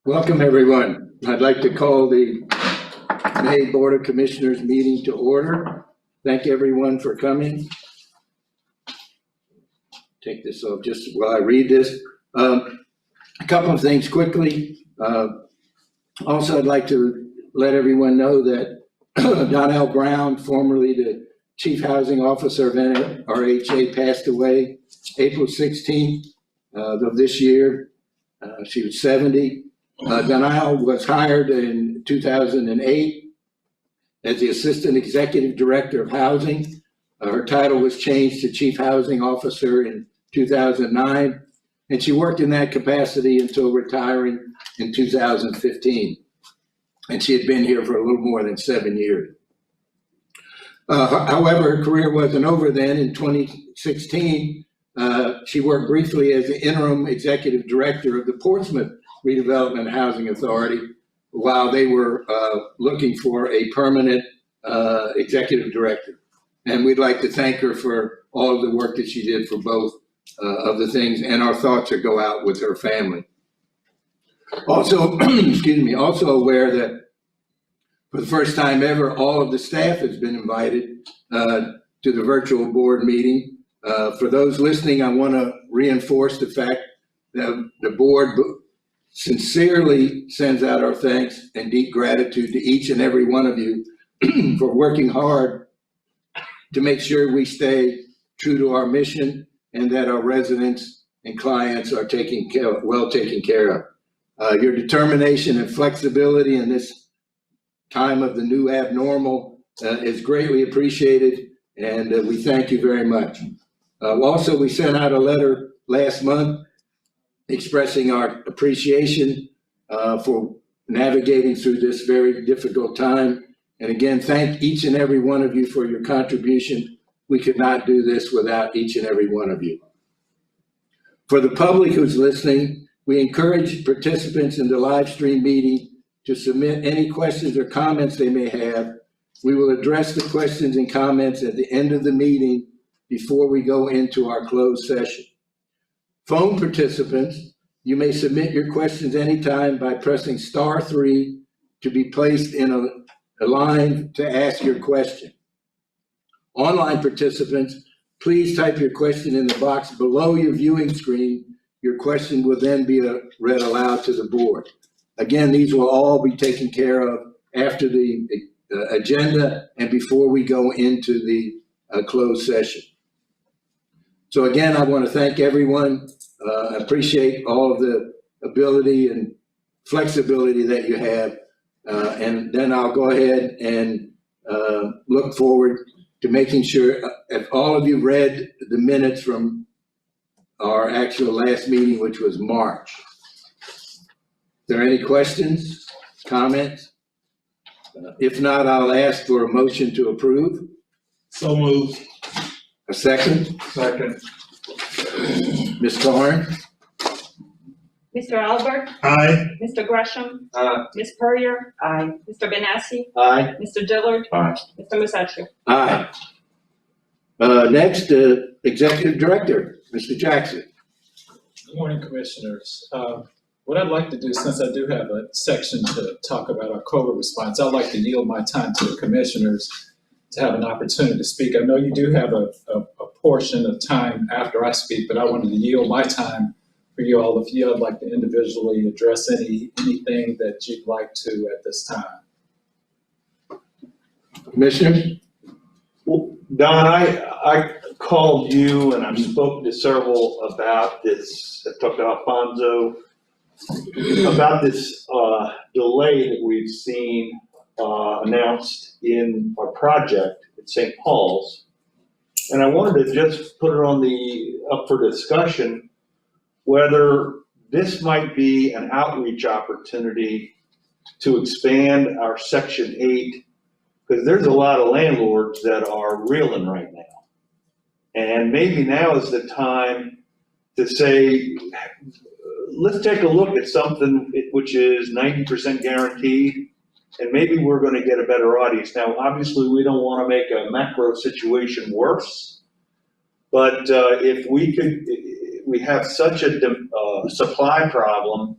Welcome, everyone. I'd like to call the May Board of Commissioners meeting to order. Thank everyone for coming. Take this off just while I read this. A couple of things quickly. Also, I'd like to let everyone know that Donnell Brown, formerly the Chief Housing Officer of NRHA, passed away April 16th of this year. She was 70. Donnell was hired in 2008 as the Assistant Executive Director of Housing. Her title was changed to Chief Housing Officer in 2009, and she worked in that capacity until retiring in 2015. And she had been here for a little more than 7 years. However, her career wasn't over then. In 2016, she worked briefly as the Interim Executive Director of the Portsmouth Redevelopment Housing Authority while they were looking for a permanent executive director. And we'd like to thank her for all of the work that she did for both of the things, and our thoughts go out with her family. Also, excuse me, also aware that for the first time ever, all of the staff has been invited to the virtual board meeting. For those listening, I want to reinforce the fact that the board sincerely sends out our thanks and deep gratitude to each and every one of you for working hard to make sure we stay true to our mission and that our residents and clients are well taken care of. Your determination and flexibility in this time of the new abnormal is greatly appreciated, and we thank you very much. Also, we sent out a letter last month expressing our appreciation for navigating through this very difficult time. And again, thank each and every one of you for your contribution. We could not do this without each and every one of you. For the public who's listening, we encourage participants in the live stream meeting to submit any questions or comments they may have. We will address the questions and comments at the end of the meeting before we go into our closed session. Phone participants, you may submit your questions anytime by pressing *3 to be placed in a line to ask your question. Online participants, please type your question in the box below your viewing screen. Your question will then be read aloud to the board. Again, these will all be taken care of after the agenda and before we go into the closed session. So again, I want to thank everyone. Appreciate all of the ability and flexibility that you have. And then I'll go ahead and look forward to making sure if all of you read the minutes from our actual last meeting, which was March. Is there any questions, comments? If not, I'll ask for a motion to approve. So moved. A second? Second. Ms. Thorne? Mr. Albert? Aye. Mr. Gresham? Aye. Ms. Purrier? Aye. Mr. Benassi? Aye. Mr. Dillard? Aye. Mr. Musacchio? Aye. Next, Executive Director, Mr. Jackson. Good morning, Commissioners. What I'd like to do, since I do have a section to talk about our COVID response, I'd like to yield my time to the Commissioners to have an opportunity to speak. I know you do have a portion of time after I speak, but I wanted to yield my time for you all if you'd like to individually address anything that you'd like to at this time. Commissioner? Well, Don, I called you and I've spoken to several about this. I talked to Alfonso about this delay that we've seen announced in our project at St. Paul's. And I wanted to just put it up for discussion whether this might be an outreach opportunity to expand our Section 8, because there's a lot of landlords that are reeling right now. And maybe now is the time to say, let's take a look at something which is 90% guaranteed, and maybe we're going to get a better audience. Now, obviously, we don't want to make a macro situation worse, but if we have such a supply problem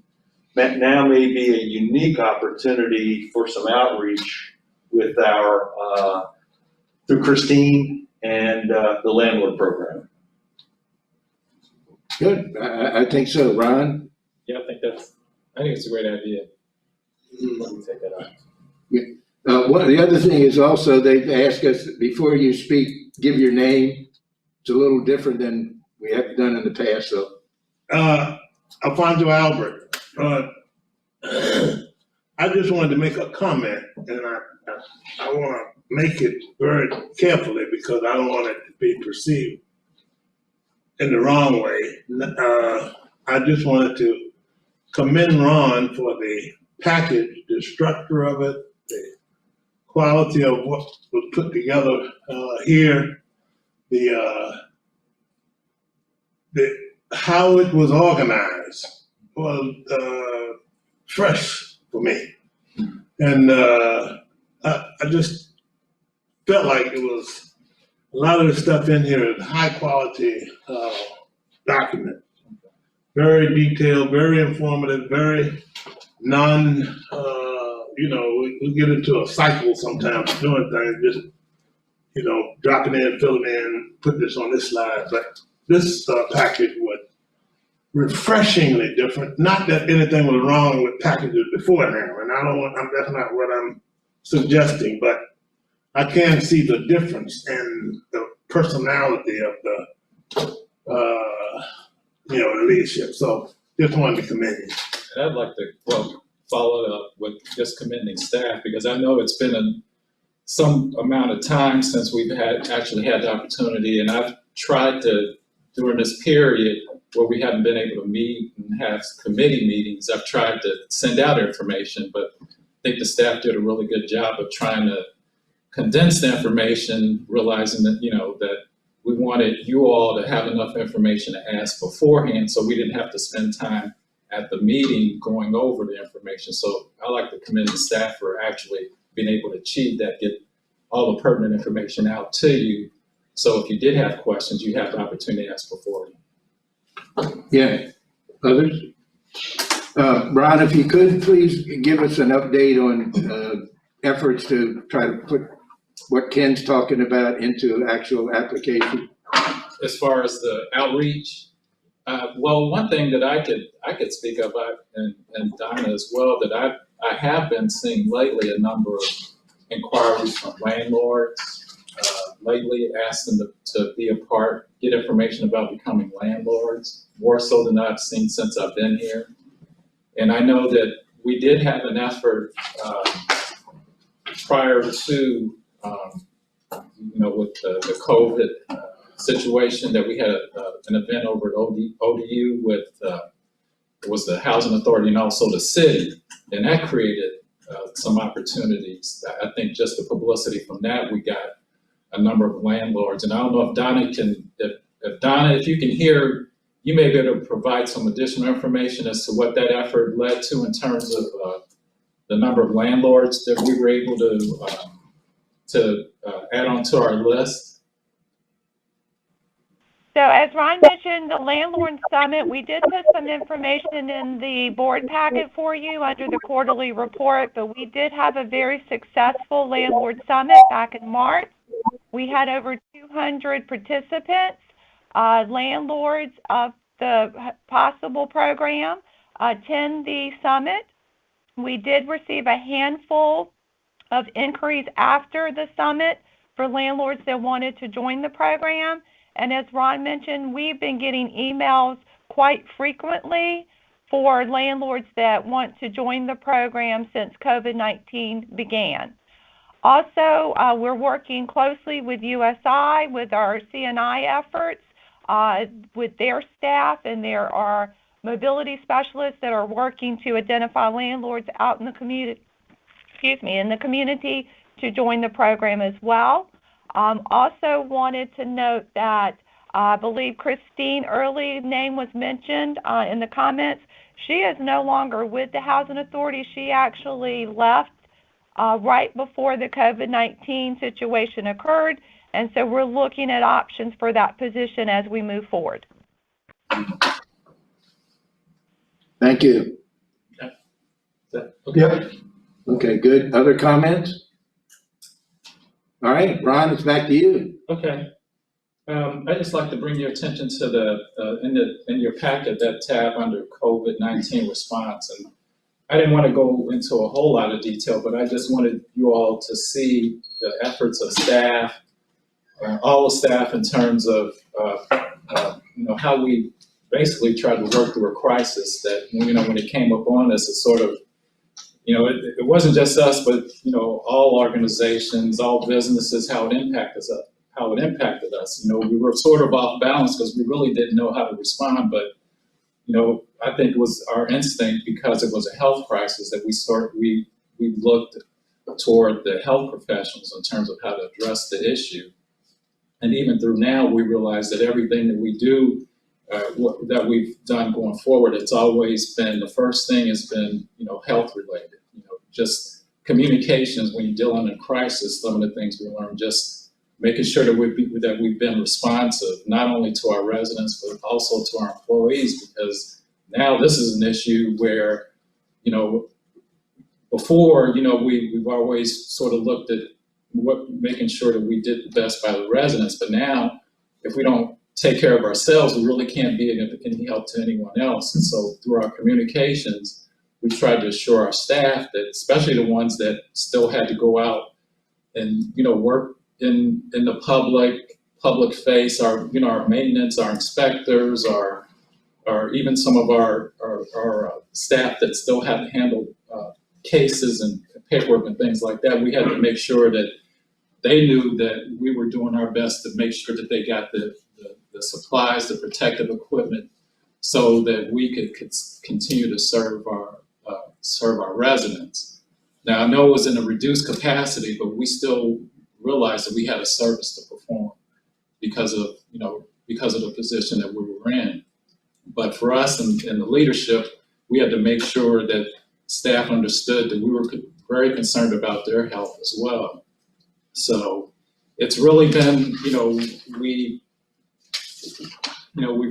that now may be a unique opportunity for some outreach with our, through Christine and the landlord program. Good, I think so. Ron? Yeah, I think it's a great idea. Let me take that out. One of the other thing is also they've asked us, before you speak, give your name. It's a little different than we have done in the past, so. Alfonso Albert. I just wanted to make a comment, and I want to make it very carefully because I don't want it to be perceived in the wrong way. I just wanted to commend Ron for the package, the structure of it, the quality of what was put together here, the how it was organized was fresh for me, and I just felt like it was a lot of the stuff in here is high quality document, very detailed, very informative, very non. We get into a cycle sometimes doing things, just dropping in, filling in, put this on this slide, but this package was refreshingly different. Not that anything was wrong with packages before now, and that's not what I'm suggesting, but I can see the difference in the personality of the leadership. So just wanted to commend you. And I'd like to follow it up with just commending staff, because I know it's been some amount of time since we've actually had the opportunity, and I've tried to, during this period where we haven't been able to meet and have committee meetings, I've tried to send out information, but I think the staff did a really good job of trying to condense the information, realizing that, that we wanted you all to have enough information to ask beforehand, so we didn't have to spend time at the meeting going over the information. So I like to commend the staff for actually being able to achieve that, get all the pertinent information out to you. So if you did have questions, you have the opportunity to ask beforehand. Yeah, others? Ron, if you could, please give us an update on efforts to try to put what Ken's talking about into actual application. As far as the outreach, well, one thing that I could speak of, and Donna as well, that I have been seeing lately a number of inquiries from landlords, lately asking to be a part, get information about becoming landlords, more so than I've seen since I've been here. And I know that we did have an effort prior to, with the COVID situation, that we had an event over at ODU with, it was the Housing Authority and also the city, and that created some opportunities. I think just the publicity from that, we got a number of landlords. And I don't know if Donna can, if Donna, if you can hear, you may be able to provide some additional information as to what that effort led to in terms of the number of landlords that we were able to add onto our list. So as Ron mentioned, the Landlord Summit, we did put some information in the board packet for you under the quarterly report, but we did have a very successful Landlord Summit back in March. We had over 200 participants, landlords of the possible program, attend the summit. We did receive a handful of inquiries after the summit for landlords that wanted to join the program. And as Ron mentioned, we've been getting emails quite frequently for landlords that want to join the program since COVID-19 began. Also, we're working closely with USI with our CNI efforts, with their staff, and there are mobility specialists that are working to identify landlords out in the community, to join the program as well. Also wanted to note that I believe Christine Early's name was mentioned in the comments. She is no longer with the Housing Authority. She actually left right before the COVID-19 situation occurred, and so we're looking at options for that position as we move forward. Thank you. Yep. Okay, good. Other comments? All right, Ron, it's back to you. Okay. I'd just like to bring your attention to in your packet, that tab under COVID-19 response. And I didn't want to go into a whole lot of detail, but I just wanted you all to see the efforts of staff, all the staff in terms of, how we basically tried to work through a crisis that, when it came up on us, it sort of, it wasn't just us, but, all organizations, all businesses, how it impacted us. We were sort of off balance because we really didn't know how to respond, but, I think it was our instinct, because it was a health crisis, that we looked toward the health professionals in terms of how to address the issue. And even through now, we realize that everything that we do, that we've done going forward, it's always been, the first thing has been, health related. Just communications when you're dealing in a crisis. Some of the things we learned, just making sure that we've been responsive, not only to our residents, but also to our employees, because now this is an issue where, before, we've always sort of looked at making sure that we did the best by the residents, but now if we don't take care of ourselves, we really can't be any help to anyone else. And so through our communications, we've tried to assure our staff that, especially the ones that still had to go out and, work in the public face, our maintenance, our inspectors, or even some of our staff that still had to handle cases and paperwork and things like that. We had to make sure that they knew that we were doing our best to make sure that they got the supplies, the protective equipment, so that we could continue to serve our residents. Now, I know it was in a reduced capacity, but we still realized that we had a service to perform because of the position that we were in. But for us in the leadership, we had to make sure that staff understood that we were very concerned about their health as well. So it's really been, we've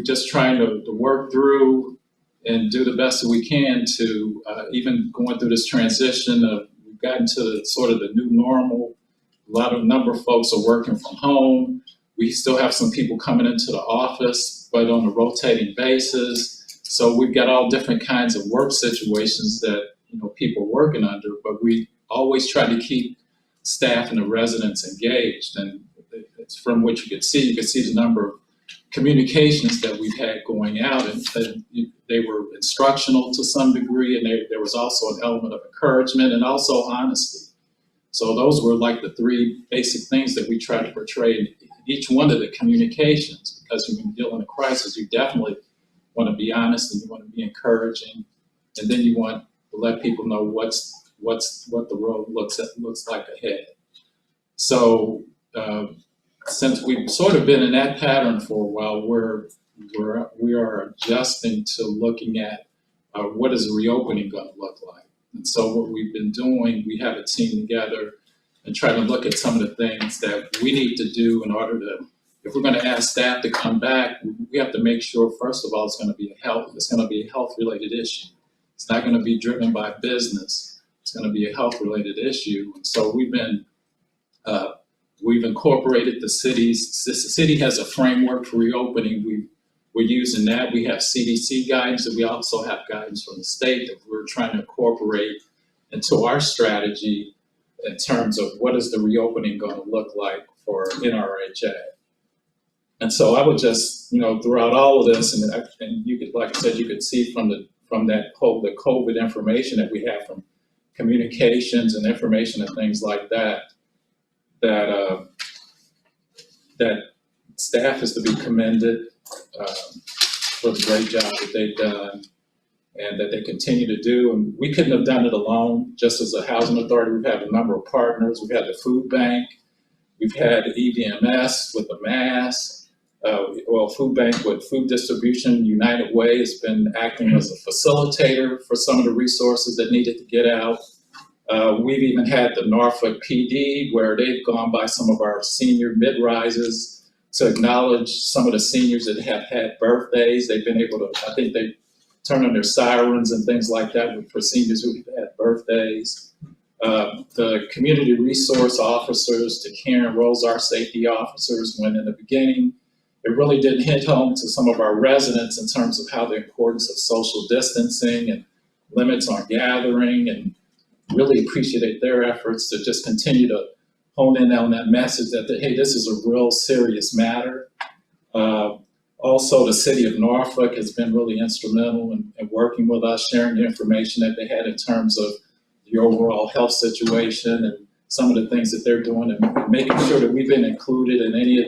just trying to work through and do the best that we can to even going through this transition of, we've gotten to sort of the new normal. Number of folks are working from home. We still have some people coming into the office, but on a rotating basis. So we've got all different kinds of work situations that, people are working under, but we always try to keep staff and the residents engaged. And it's from what you could see the number of communications that we've had going out, and they were instructional to some degree, and there was also an element of encouragement and also honesty. So those were like the three basic things that we tried to portray in each one of the communications, because when you deal in a crisis, you definitely want to be honest and you want to be encouraging, and then you want to let people know what the road looks like ahead. So since we've sort of been in that pattern for a while, we are adjusting to looking at what is the reopening going to look like. And so what we've been doing, we have a team together and trying to look at some of the things that we need to do in order to, if we're going to ask staff to come back, we have to make sure, first of all, it's going to be a health related issue. It's not going to be driven by business. It's going to be a health related issue. And so we've incorporated the cities. The city has a framework for reopening. We're using that. We have CDC guidance, and we also have guidance from the state that we're trying to incorporate into our strategy in terms of what is the reopening going to look like for NRHA. And so I would just, throughout all of this, and you could, like I said, you could see from the COVID information that we have from communications and information and things like that, that staff is to be commended for the great job that they've done and that they continue to do. And we couldn't have done it alone. Just as a housing authority, we've had a number of partners. We've had the food bank. We've had EVMS with the mask. Food bank with food distribution. United Way has been acting as a facilitator for some of the resources that needed to get out. We've even had the Norfolk PD, where they've gone by some of our senior mid-rises to acknowledge some of the seniors that have had birthdays. They've been able to, I think they turn on their sirens and things like that for seniors who have had birthdays. The community resource officers to Karen Rose, our safety officers, when in the beginning, it really did hit home to some of our residents in terms of how the importance of social distancing and limits on gathering, and really appreciate their efforts to just continue to hone in on that message that, hey, this is a real serious matter. Also, the city of Norfolk has been really instrumental in working with us, sharing the information that they had in terms of the overall health situation and some of the things that they're doing, and making sure that we've been included in any of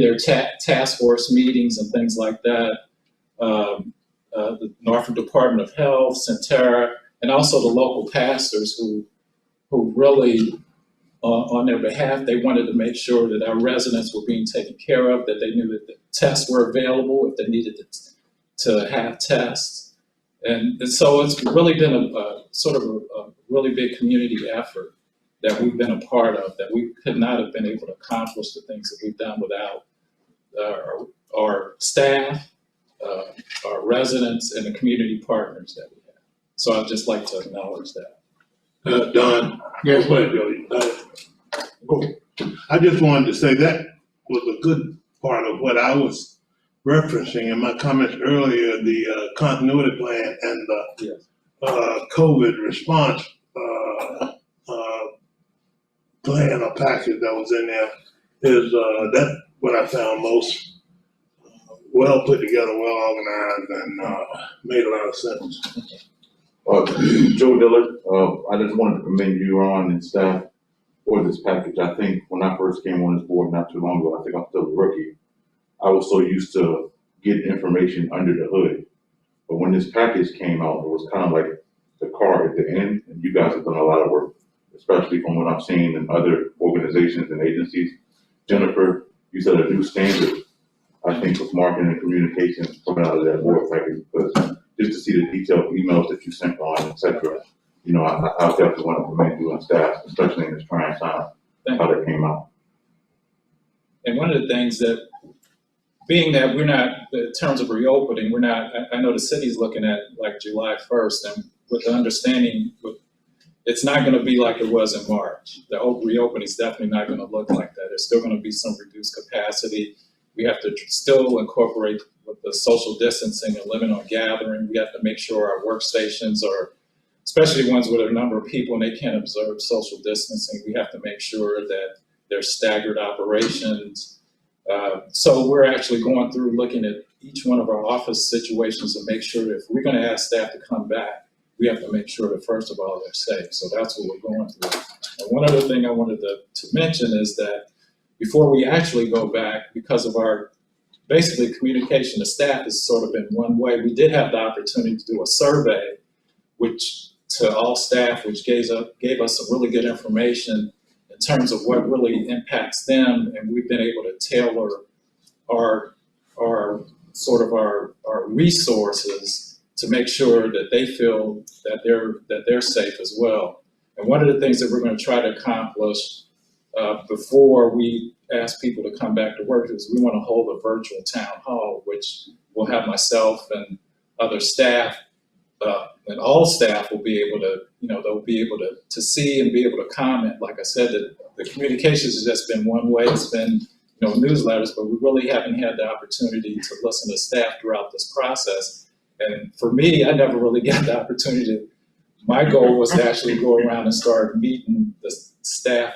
their task force meetings and things like that. The Norfolk Department of Health, Centera, and also the local pastors who really, on their behalf, they wanted to make sure that our residents were being taken care of, that they knew that the tests were available if they needed to have tests. And so it's really been a sort of a really big community effort that we've been a part of, that we could not have been able to accomplish the things that we've done without our staff, our residents, and the community partners that we have. So I'd just like to acknowledge that. Don? Yes. Wait, Billy. I just wanted to say that was a good part of what I was referencing in my comments earlier, the continuity plan and the COVID response plan or package that was in there is that what I found most well put together, well organized, and made a lot of sense. Joe Dillard, I just wanted to commend you, Ron, and staff for this package. I think when I first came on this board not too long ago, I think I'm still a rookie, I was so used to getting information under the hood. But when this package came out, it was kind of like the car at the end, and you guys have done a lot of work, especially from what I've seen in other organizations and agencies. Jennifer, you set a new standard, I think, with marketing and communications coming out of that board package, because just to see the detailed emails that you sent on, et cetera, you know, I definitely want to commend you and staff, especially in this trying time, how that came out. And one of the things that, being that we're not, in terms of reopening, we're not, I know the city's looking at like July 1st, and with the understanding, it's not going to be like it was in March. The reopening is definitely not going to look like that. There's still going to be some reduced capacity. We have to still incorporate with the social distancing and limit on gathering. We have to make sure our workstations are, especially ones with a number of people and they can't observe social distancing, we have to make sure that there's staggered operations. So we're actually going through looking at each one of our office situations and make sure that if we're going to ask staff to come back, we have to make sure that first of all, they're safe. So that's what we're going through. And one other thing I wanted to mention is that before we actually go back, because of our basically communication to staff has sort of been one way, we did have the opportunity to do a survey, which to all staff, which gave us some really good information in terms of what really impacts them, and we've been able to tailor our resources to make sure that they feel that they're safe as well. And one of the things that we're going to try to accomplish before we ask people to come back to work is we want to hold a virtual town hall, which will have myself and other staff, and all staff will be able to, they'll be able to see and be able to comment. Like I said, the communications has just been one way. It's been, newsletters, but we really haven't had the opportunity to listen to staff throughout this process. And for me, I never really got the opportunity. My goal was to actually go around and start meeting the staff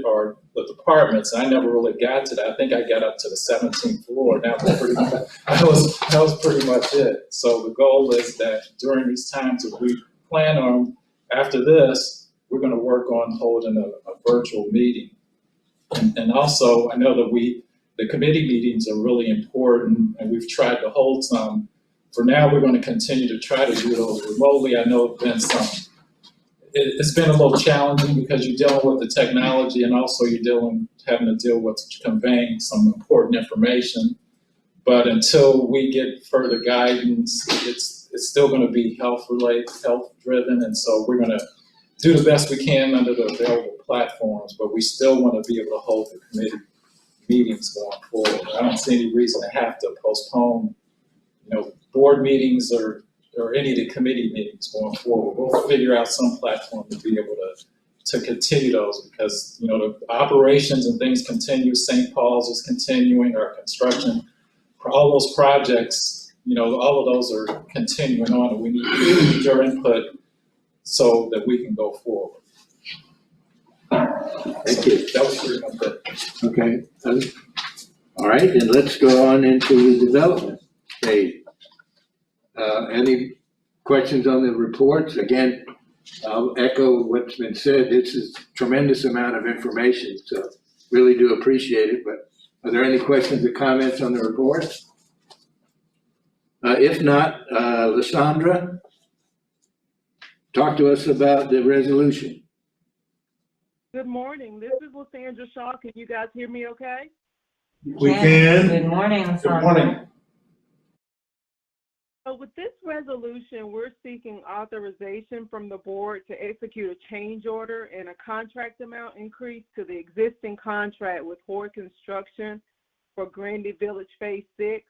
or the departments. I never really got to that. I think I got up to the 17th floor. That was pretty much it. So the goal is that during these times that we plan on, after this, we're going to work on holding a virtual meeting. And also, I know that the committee meetings are really important, and we've tried to hold some. For now, we're going to continue to try to do those remotely. I know it's been a little challenging because you're dealing with the technology, and also you're having to deal with conveying some important information. But until we get further guidance, it's still going to be health driven, and so we're going to do the best we can under the available platforms. But we still want to be able to hold the committee meetings going forward. I don't see any reason to have to postpone. Board meetings are or any of the committee meetings going forward. We'll figure out some platform to be able to continue those because, you know, the operations and things continue. St. Paul's is continuing, our construction, all those projects, you know, all of those are continuing on and we need your input so that we can go forward. Thank you. That was pretty much it. Okay. All right, and let's go on into the development phase. Any questions on the reports? Again, I'll echo what's been said. This is a tremendous amount of information, so really do appreciate it. But are there any questions or comments on the report? If not, Lysandra, talk to us about the resolution. Good morning. This is Lysandra Shaw. Can you guys hear me okay? We can. Good morning, Good Sandra. morning. So with this resolution, we're seeking authorization from the board to execute a change order and a contract amount increase to the existing contract with Hoare Construction for Grandy Village Phase 6.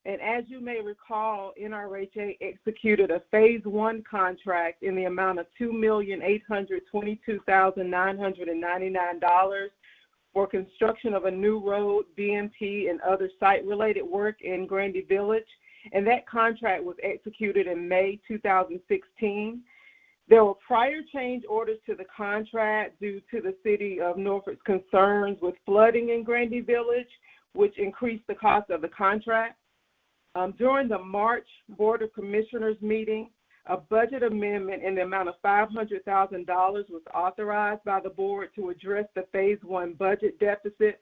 And as you may recall, NRHA executed a Phase 1 contract in the amount of $2,822,999 for construction of a new road, BMP, and other site-related work in Grandy Village. And that contract was executed in May 2016. There were prior change orders to the contract due to the city of Norfolk's concerns with flooding in Grandy Village, which increased the cost of the contract. During the March Board of Commissioners meeting, a budget amendment in the amount of $500,000 was authorized by the board to address the Phase 1 budget deficit.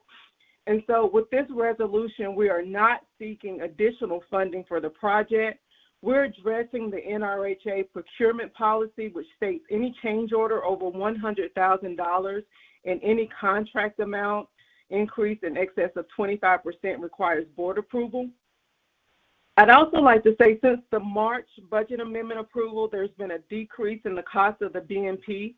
And so with this resolution, we are not seeking additional funding for the project. We're addressing the NRHA procurement policy, which states any change order over $100,000 and any contract amount increase in excess of 25% requires board approval. I'd also like to say since the March budget amendment approval, there's been a decrease in the cost of the BMP,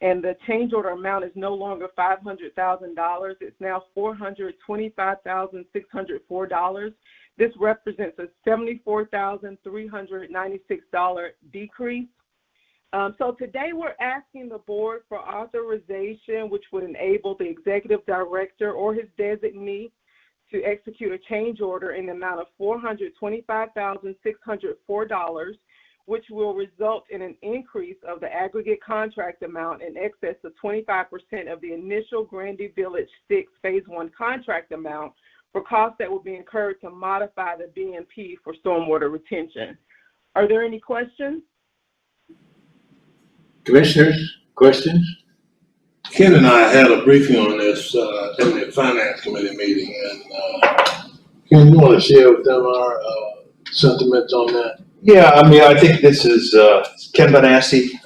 and the change order amount is no longer $500,000. It's now $425,604. This represents a $74,396 decrease. So today we're asking the board for authorization, which would enable the executive director or his designee to execute a change order in the amount of $425,604, which will result in an increase of the aggregate contract amount in excess of 25% of the initial Grandy Village 6 Phase 1 contract amount for costs that will be incurred to modify the BMP for stormwater retention. Are there any questions? Commissioners, questions? Ken and I had a briefing on this in the finance committee meeting, and Ken, you want to share with them our sentiments on that? Yeah, I mean, I think this is Ken Benassi.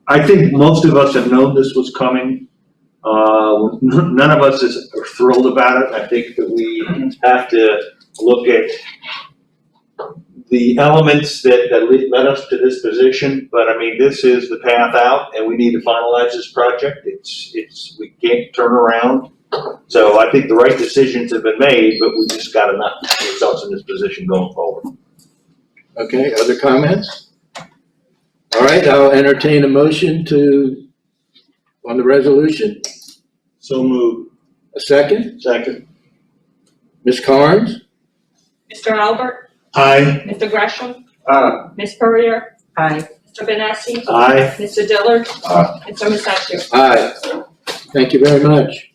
I think most of us have known this was coming. None of us are thrilled about it. I think that we have to look at the elements that led us to this position, but I mean, this is the path out, and we need to finalize this project. We can't turn around. So I think the right decisions have been made, but we just got to not put ourselves in this position going forward. Okay, other comments? All right, I'll entertain a motion on the resolution. So moved. A second? Second. Ms. Carnes? Mr. Albert? Aye. Mr. Gresham? Aye. Ms. Purrier? Aye. Mr. Benassi? Aye. Mr. Dillard? Aye. Mr. Masaccio? Aye. Thank you very much.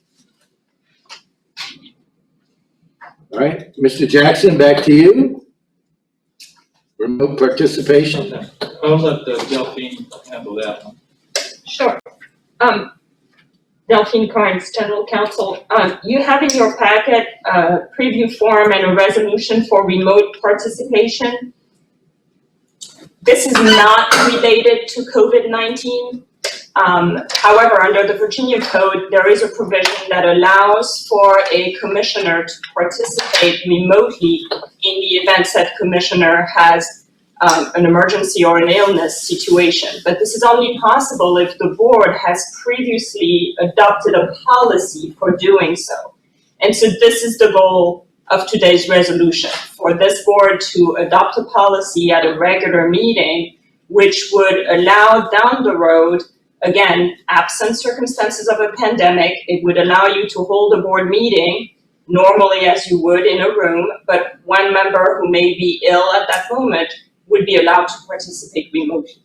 All right, Mr. Jackson, back to you. Remote participation. Okay. I'll let Delphine handle that one. Sure. Delphine Carnes, General Counsel. You have in your packet a preview form and a resolution for remote participation. This is not related to COVID-19. However, under the Virginia Code, there is a provision that allows for a commissioner to participate remotely in the event that commissioner has an emergency or an illness situation. But this is only possible if the board has previously adopted a policy for doing so. And so this is the goal of today's resolution, for this board to adopt a policy at a regular meeting, which would allow down the road, again, absent circumstances of a pandemic, it would allow you to hold a board meeting normally as you would in a room, but one member who may be ill at that moment would be allowed to participate remotely.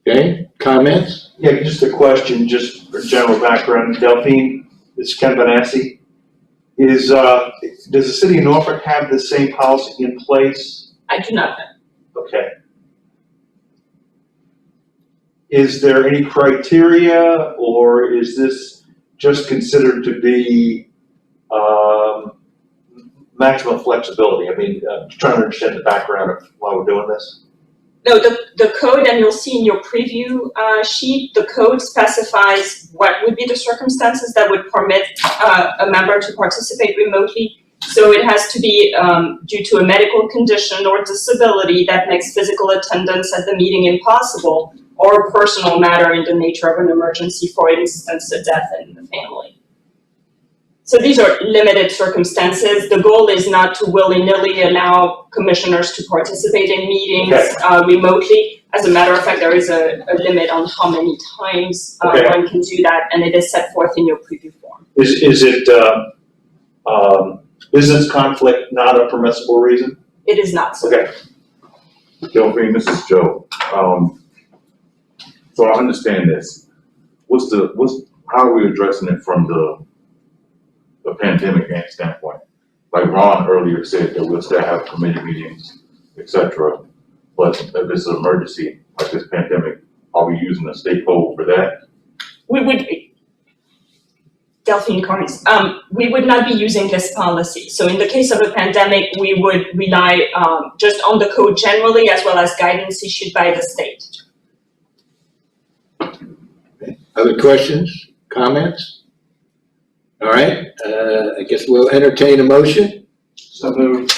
Okay, comments? Yeah, just a question, just for general background. Delphine, this is Ken Benassi. Does the city of Norfolk have the same policy in place? I do not know. Okay. Is there any criteria, or is this just considered to be maximum flexibility? I mean, trying to understand the background of why we're doing this. No, the code, and you'll see in your preview sheet, the code specifies what would be the circumstances that would permit a member to participate remotely. So it has to be due to a medical condition or disability that makes physical attendance at the meeting impossible, or a personal matter in the nature of an emergency, for instance, a death in the family. So these are limited circumstances. The goal is not to willy-nilly allow commissioners to participate in meetings remotely. As a matter of fact, there is a limit on how many times one can do that, and it is set forth in your preview form. Is it business conflict not a permissible reason? It is not so. Okay. Delphine, this is Joe. So I understand this. How are we addressing it from the pandemic standpoint? Like Ron earlier said that we'll still have committee meetings, etc. But if it's an emergency like this pandemic, are we using a state code for that? We would, Delphine Carnes, we would not be using this policy. So in the case of a pandemic, we would rely just on the code generally, as well as guidance issued by the state. Other questions, comments? All right, I guess we'll entertain a motion. So moved.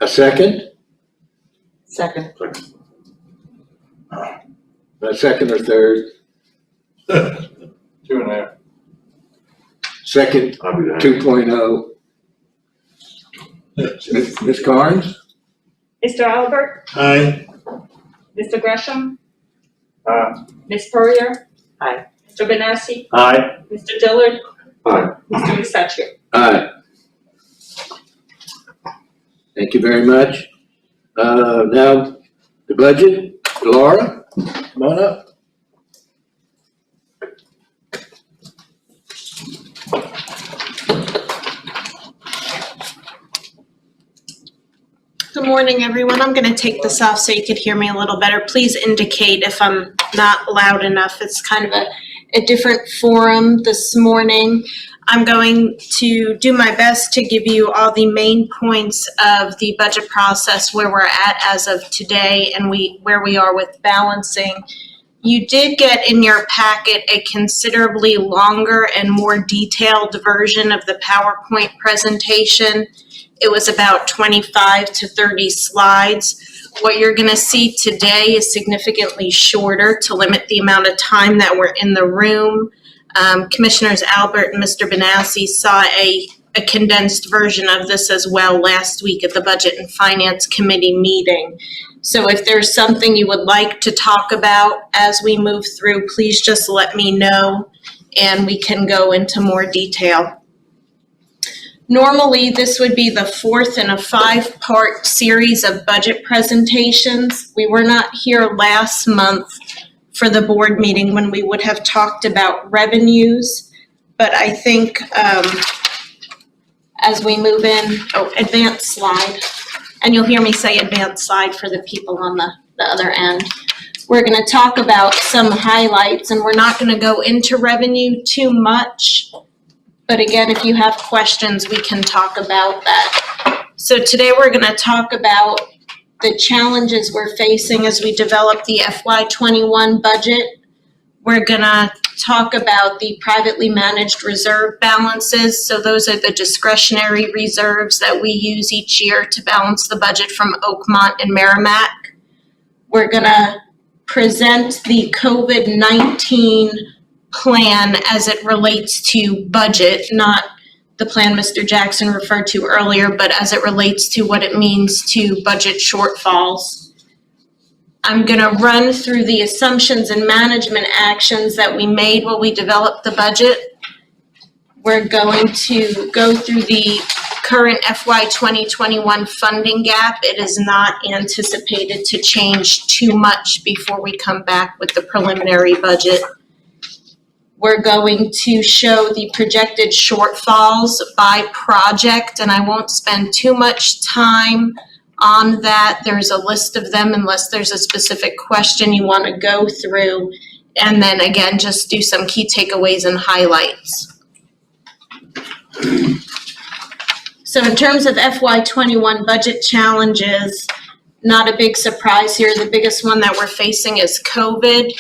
A second? Second. A second or third? 2.5. Second, I'll be there. 2.0. Ms. Carnes? Mr. Albert? Aye. Mr. Gresham? Aye. Ms. Purrier? Aye. Mr. Benassi? Aye. Mr. Dillard? Aye. Mr. Musacchio? Aye. Thank you very much. Now, the budget. Laura, come on up. Good morning, everyone. I'm going to take this off so you could hear me a little better. Please indicate if I'm not loud enough. It's kind of a different forum this morning. I'm going to do my best to give you all the main points of the budget process, where we're at as of today, and where we are with balancing. You did get in your packet a considerably longer and more detailed version of the PowerPoint presentation. It was about 25 to 30 slides. What you're going to see today is significantly shorter to limit the amount of time that we're in the room. Commissioners Albert and Mr. Benassi saw a condensed version of this as well last week at the Budget and Finance Committee meeting. So if there's something you would like to talk about as we move through, please just let me know and we can go into more detail. Normally, this would be the fourth in a 5-part series of budget presentations. We were not here last month for the board meeting when we would have talked about revenues, but I think as we move in, advanced slide, and you'll hear me say advanced slide for the people on the other end. We're going to talk about some highlights, and we're not going to go into revenue too much. But again, if you have questions, we can talk about that. So today we're going to talk about the challenges we're facing as we develop the FY21 budget. We're going to talk about the privately managed reserve balances. So those are the discretionary reserves that we use each year to balance the budget from Oakmont and Merrimack. We're going to present the COVID-19 plan as it relates to budget, not the plan Mr. Jackson referred to earlier, but as it relates to what it means to budget shortfalls. I'm gonna run through the assumptions and management actions that we made while we developed the budget. We're going to go through the current FY 2021 funding gap. It is not anticipated to change too much before we come back with the preliminary budget. We're going to show the projected shortfalls by project, and I won't spend too much time on that. There's a list of them unless there's a specific question you want to go through. And then again, just do some key takeaways and highlights. So in terms of FY 21 budget challenges, not a big surprise here. The biggest one that we're facing is COVID.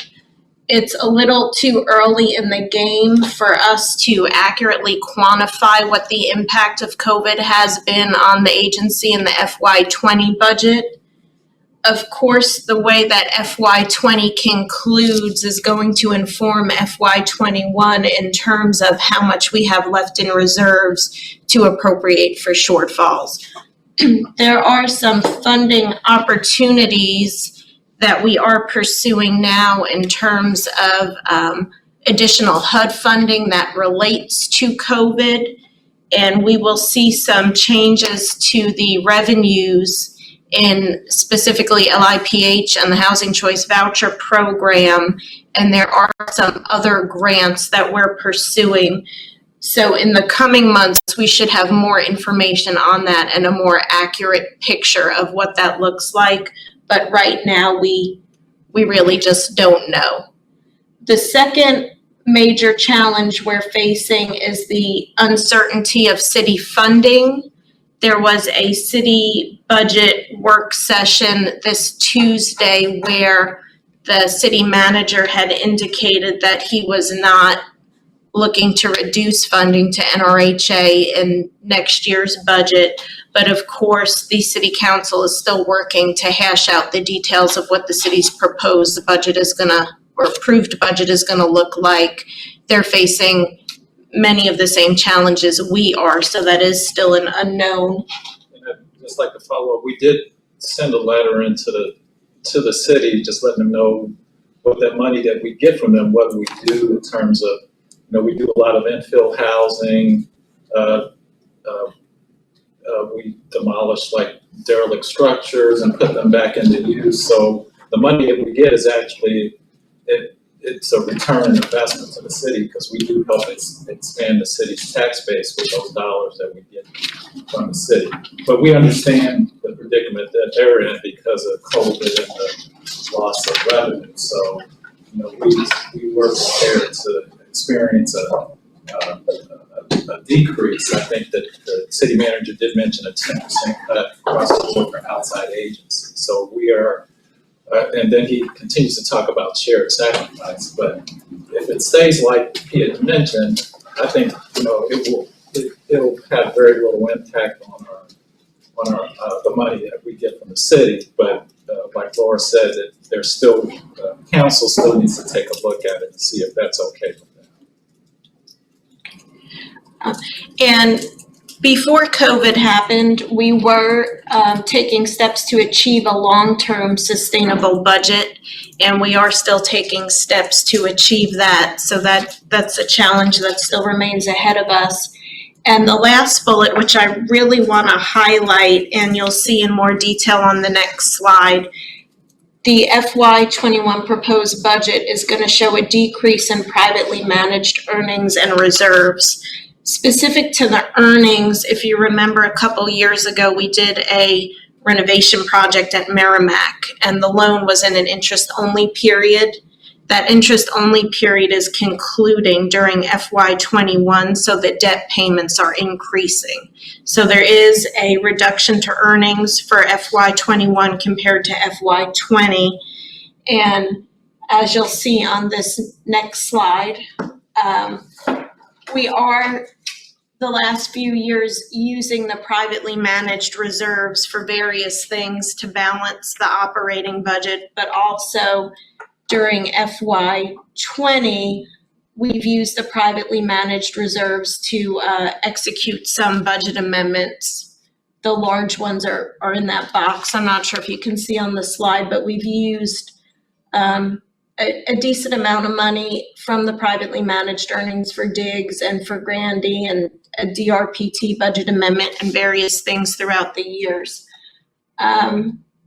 It's a little too early in the game for us to accurately quantify what the impact of COVID has been on the agency in the FY 20 budget. Of course, the way that FY 20 concludes is going to inform FY 21 in terms of how much we have left in reserves to appropriate for shortfalls. There are some funding opportunities that we are pursuing now in terms of additional HUD funding that relates to COVID. And we will see some changes to the revenues in specifically LIPH and the Housing Choice Voucher Program. And there are some other grants that we're pursuing. So in the coming months, we should have more information on that and a more accurate picture of what that looks like. But right now, we really just don't know. The second major challenge we're facing is the uncertainty of city funding. There was a city budget work session this Tuesday where the city manager had indicated that he was not looking to reduce funding to NRHA in next year's budget. But of course, the city council is still working to hash out the details of what the city's proposed budget is gonna, or approved budget is gonna look like. They're facing many of the same challenges we are, so that is still an unknown. And I'd just like to follow up, we did send a letter into the city, just letting them know what that money that we get from them, what we do in terms of, we do a lot of infill housing, we demolish like derelict structures and put them back into use. So the money that we get is actually, it's a return investment to the city because we do help expand the city's tax base with those dollars that we get from the city. But we understand the predicament that they're in because of COVID and the loss of revenue. So, we were prepared to experience a decrease. I think that the city manager did mention a 10% cut across the board for outside agencies. So we are, and then he continues to talk about shared sacrifice. But if it stays like he had mentioned, I think it'll have very little impact on our the money that we get from the city. But like Laura said, that there's still council still needs to take a look at it and see if that's okay with them. And before COVID happened, we were taking steps to achieve a long-term sustainable budget, and we are still taking steps to achieve that. So that's a challenge that still remains ahead of us. And the last bullet, which I really want to highlight, and you'll see in more detail on the next slide, the FY21 proposed budget is going to show a decrease in privately managed earnings and reserves. Specific to the earnings, if you remember a couple years ago, we did a renovation project at Merrimack, and the loan was in an interest-only period. That interest-only period is concluding during FY21, so the debt payments are increasing. So there is a reduction to earnings for FY21 compared to FY20. And as you'll see on this next slide, we are the last few years using the privately managed reserves for various things to balance the operating budget, but also during FY20, we've used the privately managed reserves to execute some budget amendments. The large ones are in that box. I'm not sure if you can see on the slide, but we've used a decent amount of money from the privately managed earnings for Diggs and for Grandy and a DRPT budget amendment and various things throughout the years.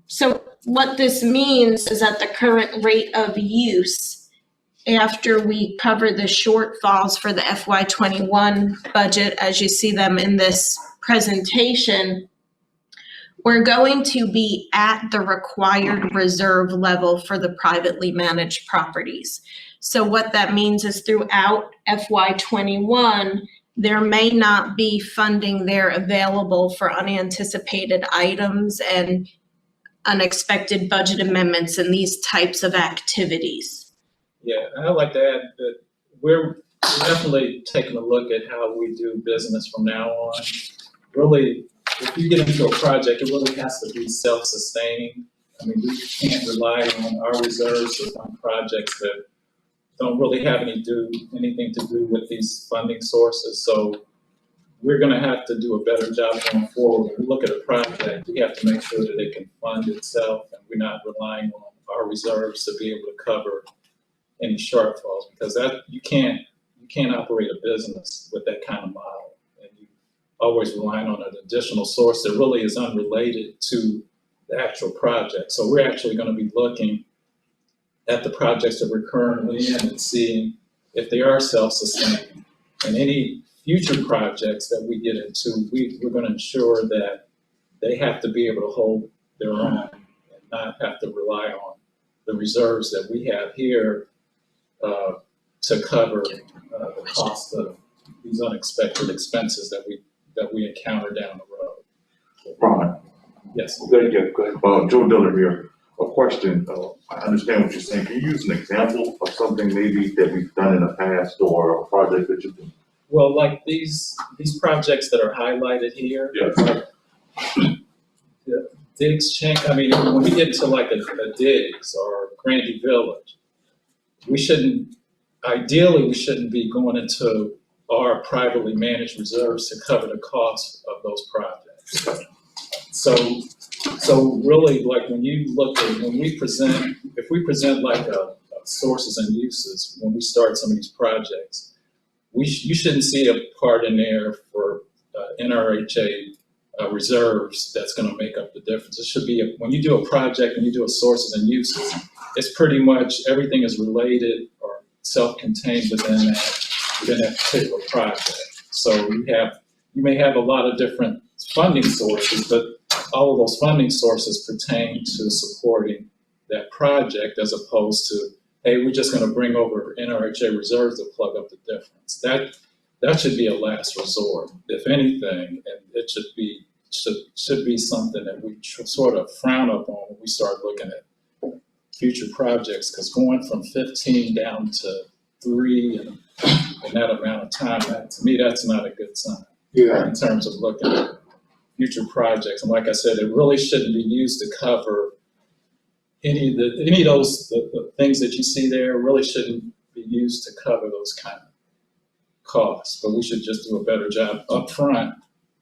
So what this means is at the current rate of use, after we cover the shortfalls for the FY21 budget, as you see them in this presentation, we're going to be at the required reserve level for the privately managed properties. So what that means is throughout FY21, there may not be funding there available for unanticipated items and unexpected budget amendments and these types of activities. Yeah, and I'd like to add that we're definitely taking a look at how we do business from now on. Really, if you get into a project, it really has to be self-sustaining. I mean, we can't rely on our reserves to fund projects that don't really have anything to do with these funding sources. So we're gonna have to do a better job going forward. When we look at a project, we have to make sure that it can fund itself and we're not relying on our reserves to be able to cover any shortfalls, because that you can't operate a business with that kind of model. And you always relying on an additional source that really is unrelated to the actual project. So we're actually gonna be looking at the projects that we're currently in and seeing if they are self-sustaining. And any future projects that we get into, we're going to ensure that they have to be able to hold their own and not have to rely on the reserves that we have here to cover the cost of these unexpected expenses that we encounter down the road. Ron, Yes. go ahead. Joe Dillard here. A question. I understand what you're saying. Can you use an example of something maybe that we've done in the past or a project that you've done? Well, like these projects that are highlighted here. Yes. Diggs change, I mean, when we get to like a Diggs or Grandy Village, ideally, we shouldn't be going into our privately managed reserves to cover the cost of those projects. So really, like when we present, if we present like a sources and uses, when we start some of these projects, you shouldn't see a part in there for NRHA reserves that's going to make up the difference. It should be, when you do a project and you do a sources and uses, it's pretty much everything is related or self-contained within that particular project. So you may have a lot of different funding sources, but all of those funding sources pertain to supporting that project as opposed to, hey, we're just going to bring over NRHA reserves to plug up the difference. That should be a last resort, if anything, and it should be something that we sort of frown upon when we start looking at future projects, because going from 15 down to 3 in that amount of time, to me, that's not a good sign. Yeah. In terms of looking at future projects. And like I said, it really shouldn't be used to cover any of those the things that you see there really shouldn't be used to cover those kind of costs. But we should just do a better job up front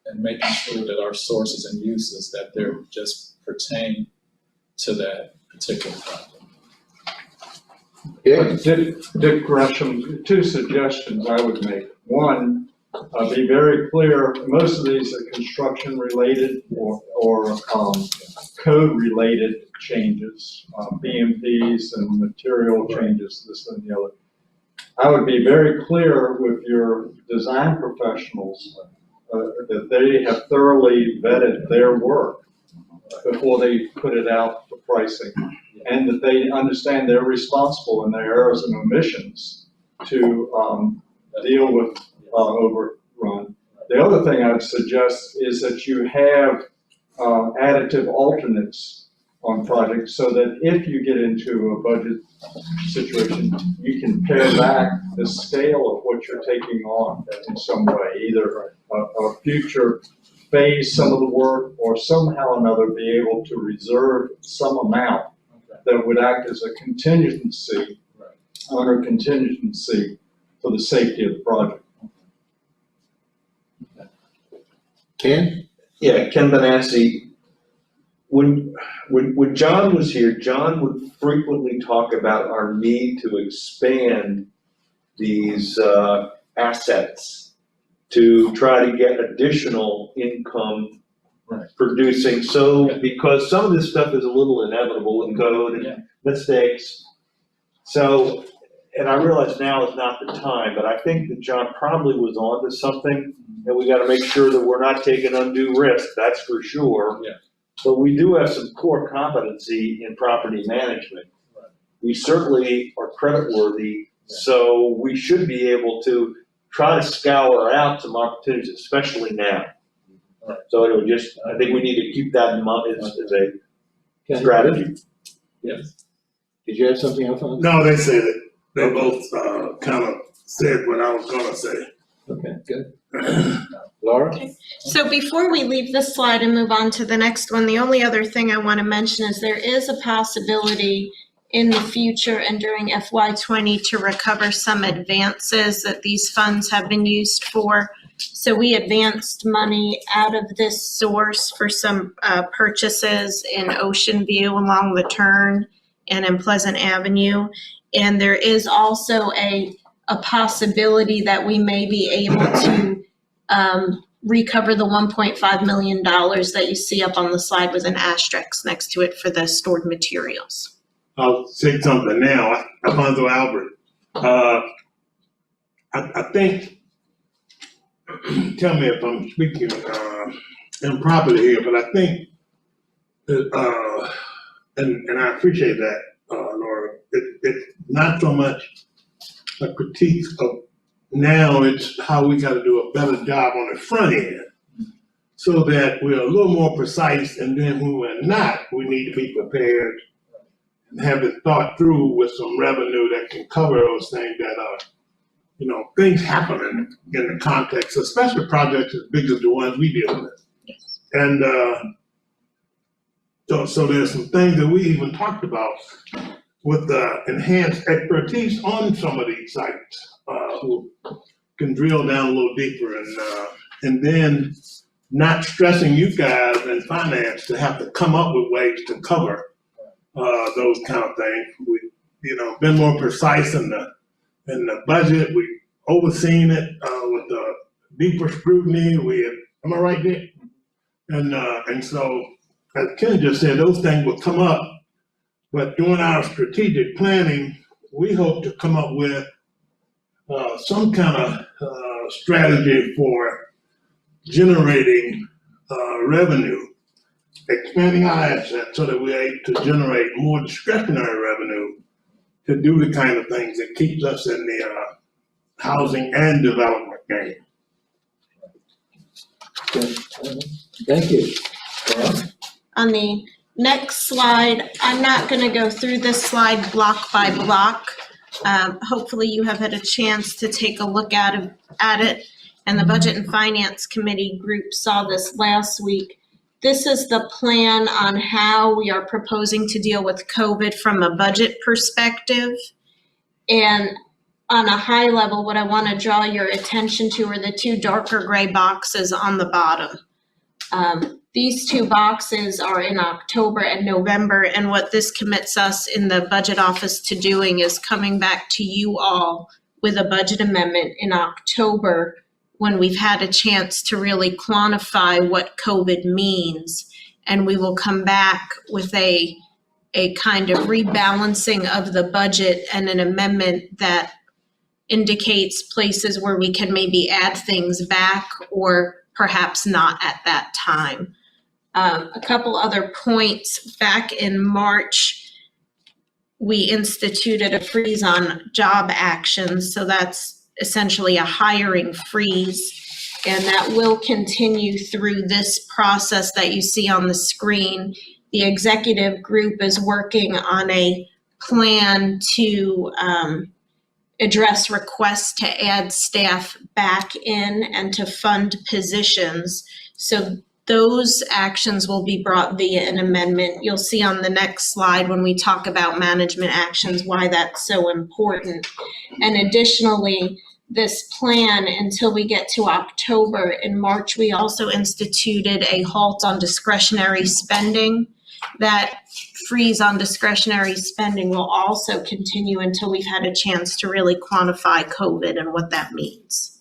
and making sure that our sources and uses, that they're just pertain to that particular project. Yeah. Dick Gresham, 2 suggestions I would make. One, be very clear, most of these are construction related or code related changes, BMPs and material changes, this and the other. I would be very clear with your design professionals that they have thoroughly vetted their work before they put it out for pricing, and that they understand they're responsible in their errors and omissions to deal with overrun. The other thing I'd suggest is that you have additive alternates on projects so that if you get into a budget situation, you can pare back the scale of what you're taking on in some way, either a future phase some of the work or somehow or another be able to reserve some amount that would act as a contingency, under contingency, for the safety of the project. Ken? Yeah, Ken Benassi. When John was here, John would frequently talk about our need to expand these assets to try to get additional income Right. producing. So, because some of this stuff is a little inevitable in code Yeah. and mistakes. So, and I realize now is not the time, but I think that John probably was onto something, and we gotta make sure that we're not taking undue risk, that's for sure. Yeah. But we do have some core competency in property management. Right. We certainly are creditworthy, so we should be able to try to scour out some opportunities, especially now. Right. So anyway, I think we need to keep that in mind as a Ken? strategy. Yes. Did you have something else on? No, they said it. They both kind of said what I was gonna say. Okay, good. Laura? So before we leave this slide and move on to the next one, the only other thing I want to mention is there is a possibility in the future and during FY20 to recover some advances that these funds have been used for. So we advanced money out of this source for some purchases in Ocean View along the turn and in Pleasant Avenue. And there is also a possibility that we may be able to recover the $1.5 million that you see up on the slide with an asterisk next to it for the stored materials. I'll say something now, Alfonso Albert. I think, tell me if I'm speaking improperly here, but I think, and I appreciate that, Laura, it's not so much a critique of now, it's how we gotta do a better job on the front end so that we're a little more precise, and then when we're not, we need to be prepared and have it thought through with some revenue that can cover those things that are, things happen in the context, especially projects as big as the ones we deal with. And so there's some things that we even talked about with enhanced expertise on some of these sites, who can drill down a little deeper and then not stressing you guys in finance to have to come up with ways to cover those kind of things. We, been more precise in the budget. We've overseen it with the deeper scrutiny. Am I right there? And so, as Ken just said, those things will come up. But during our strategic planning, we hope to come up with some kind of strategy for generating revenue, expanding our assets so that we're able to generate more discretionary revenue to do the kind of things that keeps us in the housing and development game. Okay. Thank you. Laura? On the next slide, I'm not going to go through this slide block by block. Hopefully you have had a chance to take a look at it, and the Budget and Finance Committee group saw this last week. This is the plan on how we are proposing to deal with COVID from a budget perspective. And on a high level, what I want to draw your attention to are the two darker gray boxes on the bottom. These two boxes are in October and November, and what this commits us in the budget office to doing is coming back to you all with a budget amendment in October when we've had a chance to really quantify what COVID means. And we will come back with a kind of rebalancing of the budget and an amendment that indicates places where we can maybe add things back or perhaps not at that time. A couple other points. Back in March, we instituted a freeze on job actions. So that's essentially a hiring freeze. And that will continue through this process that you see on the screen. The executive group is working on a plan to address requests to add staff back in and to fund positions. So those actions will be brought via an amendment. You'll see on the next slide when we talk about management actions why that's so important. And additionally, this plan until we get to October. In March, we also instituted a halt on discretionary spending. That freeze on discretionary spending will also continue until we've had a chance to really quantify COVID and what that means.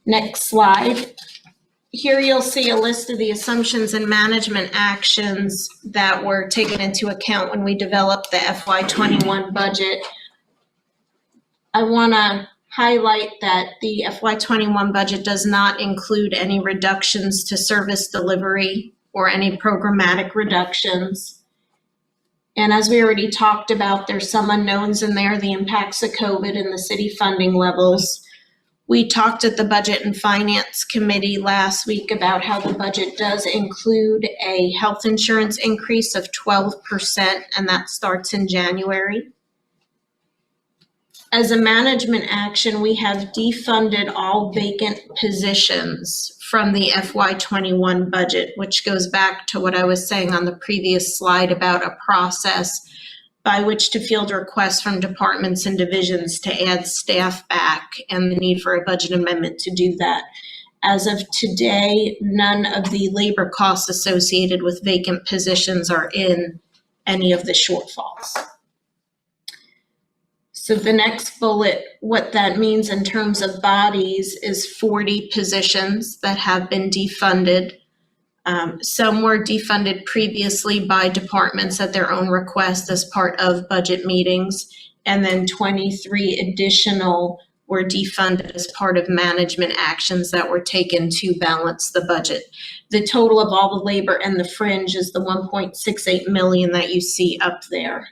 Next slide. Here you'll see a list of the assumptions and management actions that were taken into account when we developed the FY21 budget. I want to highlight that the FY21 budget does not include any reductions to service delivery or any programmatic reductions. And as we already talked about, there's some unknowns in there, the impacts of COVID and the city funding levels. We talked at the Budget and Finance Committee last week about how the budget does include a health insurance increase of 12%, and that starts in January. As a management action, we have defunded all vacant positions from the FY21 budget, which goes back to what I was saying on the previous slide about a process by which to field requests from departments and divisions to add staff back and the need for a budget amendment to do that. As of today, none of the labor costs associated with vacant positions are in any of the shortfalls. So the next bullet, what that means in terms of bodies is 40 positions that have been defunded. Some were defunded previously by departments at their own request as part of budget meetings, and then 23 additional were defunded as part of management actions that were taken to balance the budget. The total of all the labor and the fringe is the $1.68 million that you see up there.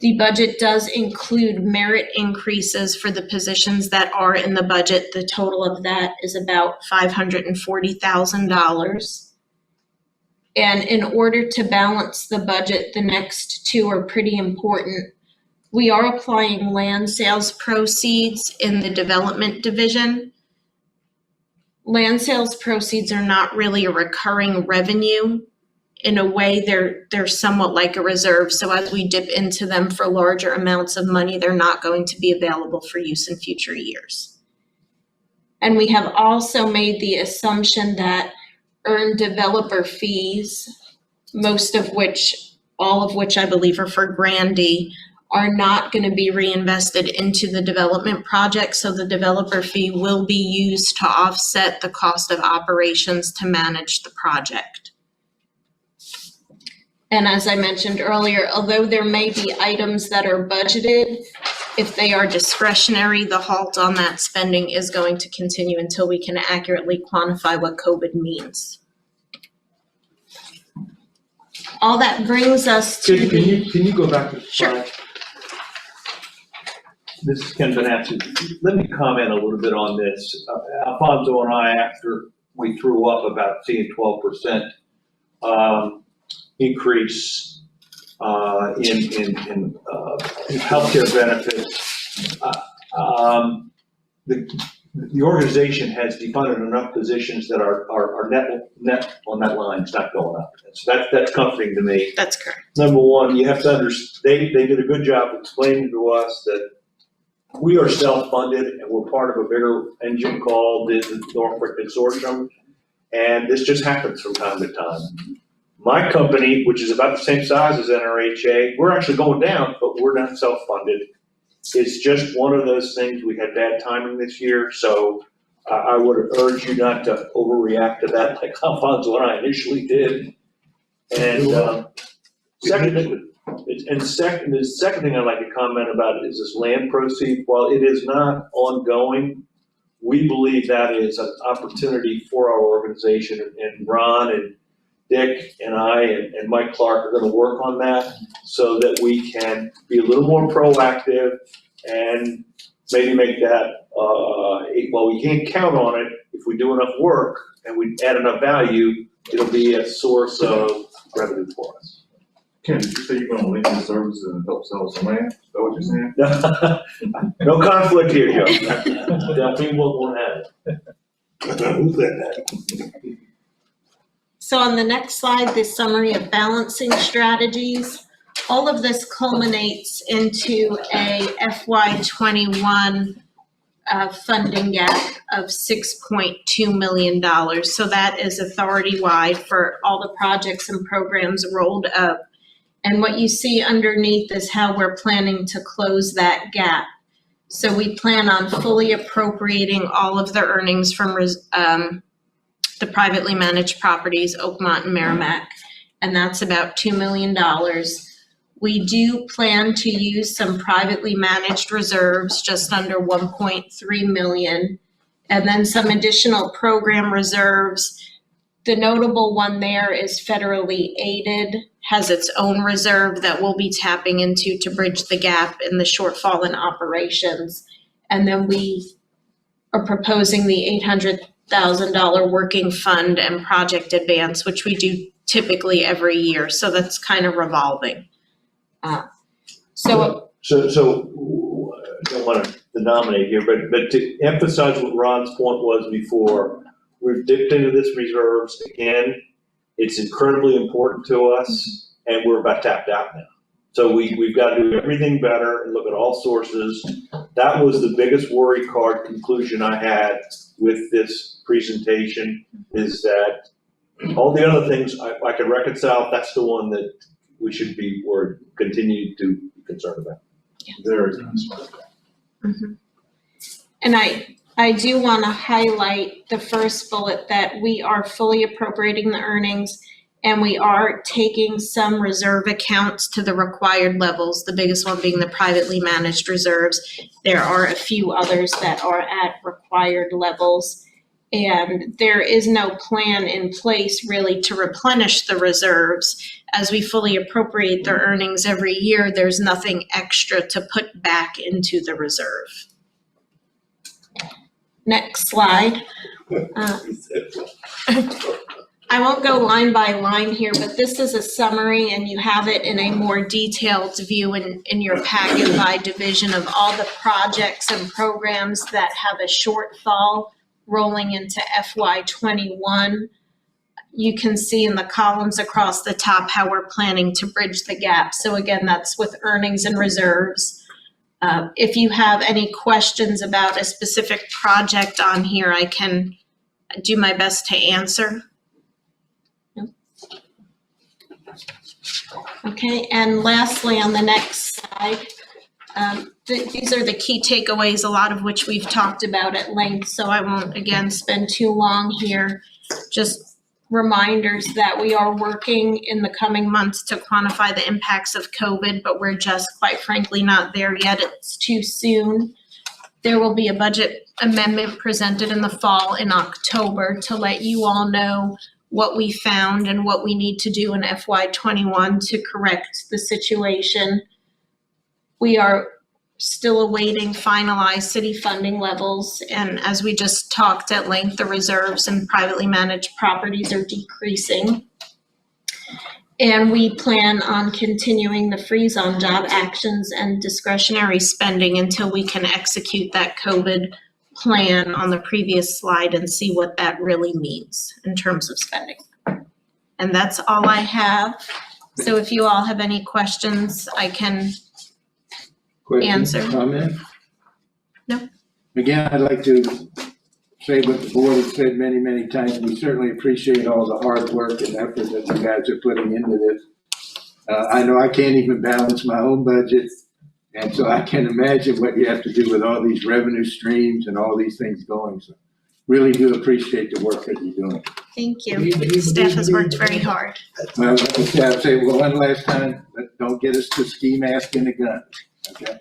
The budget does include merit increases for the positions that are in the budget. The total of that is about $540,000. And in order to balance the budget, the next two are pretty important. We are applying land sales proceeds in the development division. Land sales proceeds are not really a recurring revenue. In a way, they're somewhat like a reserve. So as we dip into them for larger amounts of money, they're not going to be available for use in future years. And we have also made the assumption that earned developer fees, all of which I believe are for Grandy, are not going to be reinvested into the development project. So the developer fee will be used to offset the cost of operations to manage the project. And as I mentioned earlier, although there may be items that are budgeted, if they are discretionary, the halt on that spending is going to continue until we can accurately quantify what COVID means. All that brings us to Can you go back to the slide? Sure. This is Ken Bonacci. Let me comment a little bit on this. Alfonso and I, after we threw up about seeing 12%, increase in healthcare benefits. The organization has defunded enough positions that our net on that line is not going up. So that's comforting to me. That's correct. Number one, you have to understand, they did a good job explaining to us that we are self-funded and we're part of a bigger engine called the Norfolk Consortium, and this just happens from time to time. My company, which is about the same size as NRHA, we're actually going down, but we're not self-funded. It's just one of those things. We had bad timing this year, so I would urge you not to overreact to that like Alfonso and I initially did. And the second thing I'd like to comment about is this land proceed. While it is not ongoing, we believe that is an opportunity for our organization, and Ron and Dick and I and Mike Clark are going to work on that so that we can be a little more proactive and maybe make that, while we can't count on it, if we do enough work and we add enough value, it'll be a source of revenue for us. Ken, did you say you're gonna link the services and help sell some land? Is that what you're saying? No conflict here, Joe. Definitely won't have it. Who said that? So on the next slide, this summary of balancing strategies. all of this culminates into a FY21 funding gap of $6.2 million. So that is authority-wide for all the projects and programs rolled up. And what you see underneath is how we're planning to close that gap. So we plan on fully appropriating all of the earnings from the privately managed properties, Oakmont and Merrimack, and that's about $2 million. We do plan to use some privately managed reserves, just under 1.3 million, and then some additional program reserves. The notable one there is federally aided, has its own reserve that we'll be tapping into to bridge the gap in the shortfall in operations. And then we are proposing the $800,000 working fund and project advance, which we do typically every year. So that's kind of revolving. So I don't want to denominate here, but to emphasize what Ron's point was before, we've dipped into this reserves again. It's incredibly important to us, and we're about tapped out now. So we've got to do everything better and look at all sources. That was the biggest worry card conclusion I had with this presentation, is that all the other things I could reconcile. That's the one that we should be or continue to be concerned about. Very nice. Mm-hmm. And I do want to highlight the first bullet, that we are fully appropriating the earnings, and we are taking some reserve accounts to the required levels, the biggest one being the privately managed reserves. There are a few others that are at required levels. And there is no plan in place really to replenish the reserves. As we fully appropriate their earnings every year, there's nothing extra to put back into the reserve. Next slide. I won't go line by line here, but this is a summary, and you have it in a more detailed view in your packet by division of all the projects and programs that have a shortfall rolling into FY21. You can see in the columns across the top how we're planning to bridge the gap. So again, that's with earnings and reserves. If you have any questions about a specific project on here, I can do my best to answer. No? Okay, and lastly, on the next slide, these are the key takeaways, a lot of which we've talked about at length, so I won't again spend too long here. Just reminders that we are working in the coming months to quantify the impacts of COVID, but we're just quite frankly not there yet. It's too soon. There will be a budget amendment presented in the fall in October to let you all know what we found and what we need to do in FY21 to correct the situation. We are still awaiting finalized city funding levels, and as we just talked at length, the reserves and privately managed properties are decreasing. And we plan on continuing the freeze on job actions and discretionary spending until we can execute that COVID plan on the previous slide and see what that really means in terms of spending. And that's all I have. So if you all have any questions, I can Questions, answer. comment? No. Again, I'd like to say what the board has said many, many times. We certainly appreciate all the hard work and effort that you guys are putting into this. I know I can't even balance my own budget, and so I can imagine what you have to do with all these revenue streams and all these things going. So really do appreciate the work that you're doing. Thank you. Staff has worked very hard. Well, like I said, I'll say one last time, don't get us to ski mask and a gun, okay?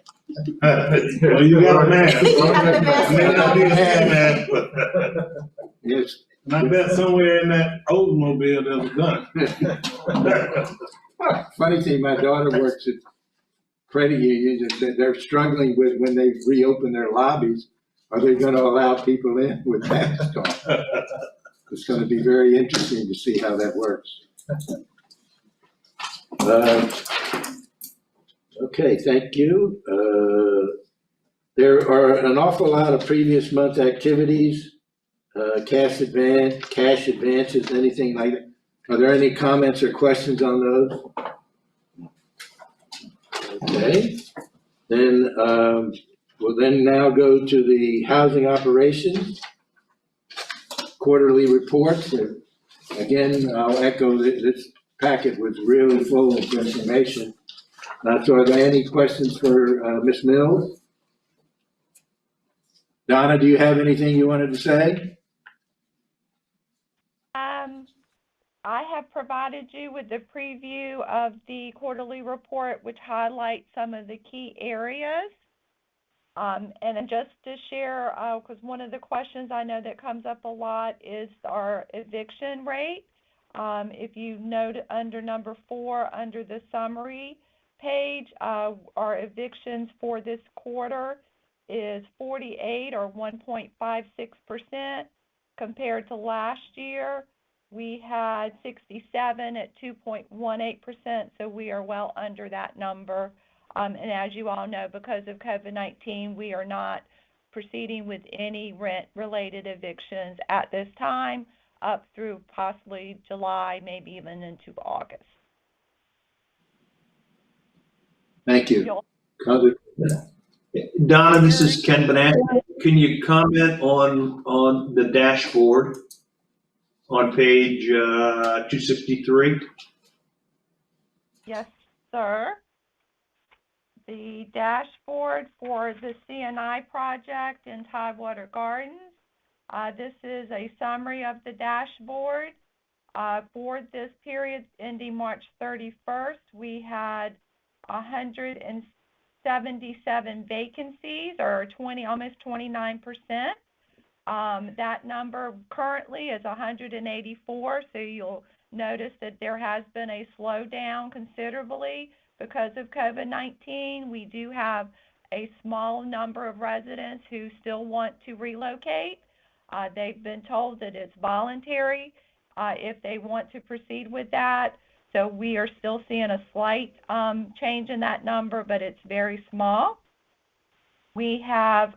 Well, you got a man. You have the mask. May not be a man, but Yes. and I bet somewhere in that Oldsmobile there's a gun. Funny thing, my daughter works at credit unions and said they're struggling with when they reopen their lobbies. Are they gonna allow people in with masks on? It's gonna be very interesting to see how that works. Okay, thank you. There are an awful lot of previous month activities, cash advances, anything like that. Are there any comments or questions on those? Okay, then, we'll then now go to the housing operations quarterly reports. Again, I'll echo that this packet was really full of information. So are there any questions for Ms. Mills? Donna, do you have anything you wanted to say? I have provided you with the preview of the quarterly report, which highlights some of the key areas. And then just to share, because one of the questions I know that comes up a lot is our eviction rate. If you note under number 4, under the summary page, our evictions for this quarter is 48 or 1.56% compared to last year. We had 67 at 2.18%, so we are well under that number. And as you all know, because of COVID-19, we are not proceeding with any rent-related evictions at this time, up through possibly July, maybe even into August. Thank you. Donna, this is Ken Bonanza. Can you comment on the dashboard on page 263? Yes, sir. The dashboard for the CNI project in Tidewater Gardens. This is a summary of the dashboard. For this period ending March 31st, we had 177 vacancies, or almost 29%. That number currently is 184, so you'll notice that there has been a slowdown considerably because of COVID-19. We do have a small number of residents who still want to relocate. They've been told that it's voluntary if they want to proceed with that. So we are still seeing a slight change in that number, but it's very small. We have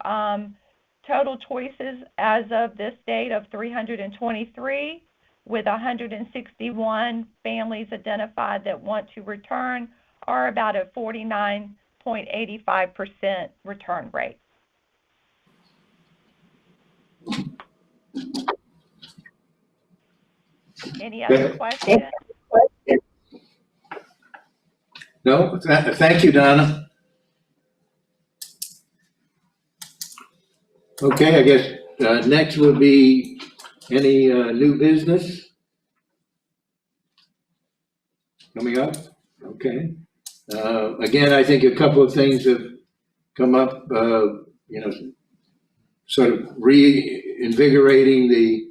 total choices as of this date of 323, with 161 families identified that want to return, or about a 49.85% return rate. Any other questions? No? Thank you, Donna. Okay, I guess next will be any new business coming up. Okay. Again, I think a couple of things have come up, sort of reinvigorating the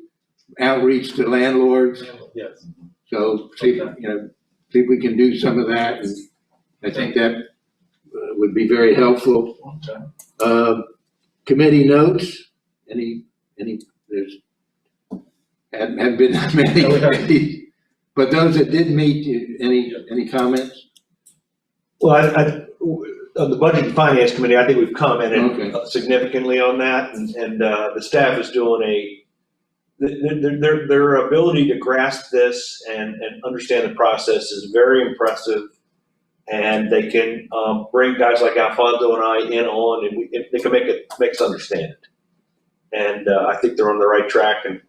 outreach to landlords. Yes. So see if we can do some of that, and I think that would be very helpful. Okay. Committee notes, there's haven't been that many committees, but those that did meet, any comments? Well, on the Budget and Finance Committee, I think we've commented significantly on that, and the staff is doing their ability to grasp this and understand the process is very impressive, and they can bring guys like Alfonso and I in on, and they can make us understand it. And I think they're on the right track, and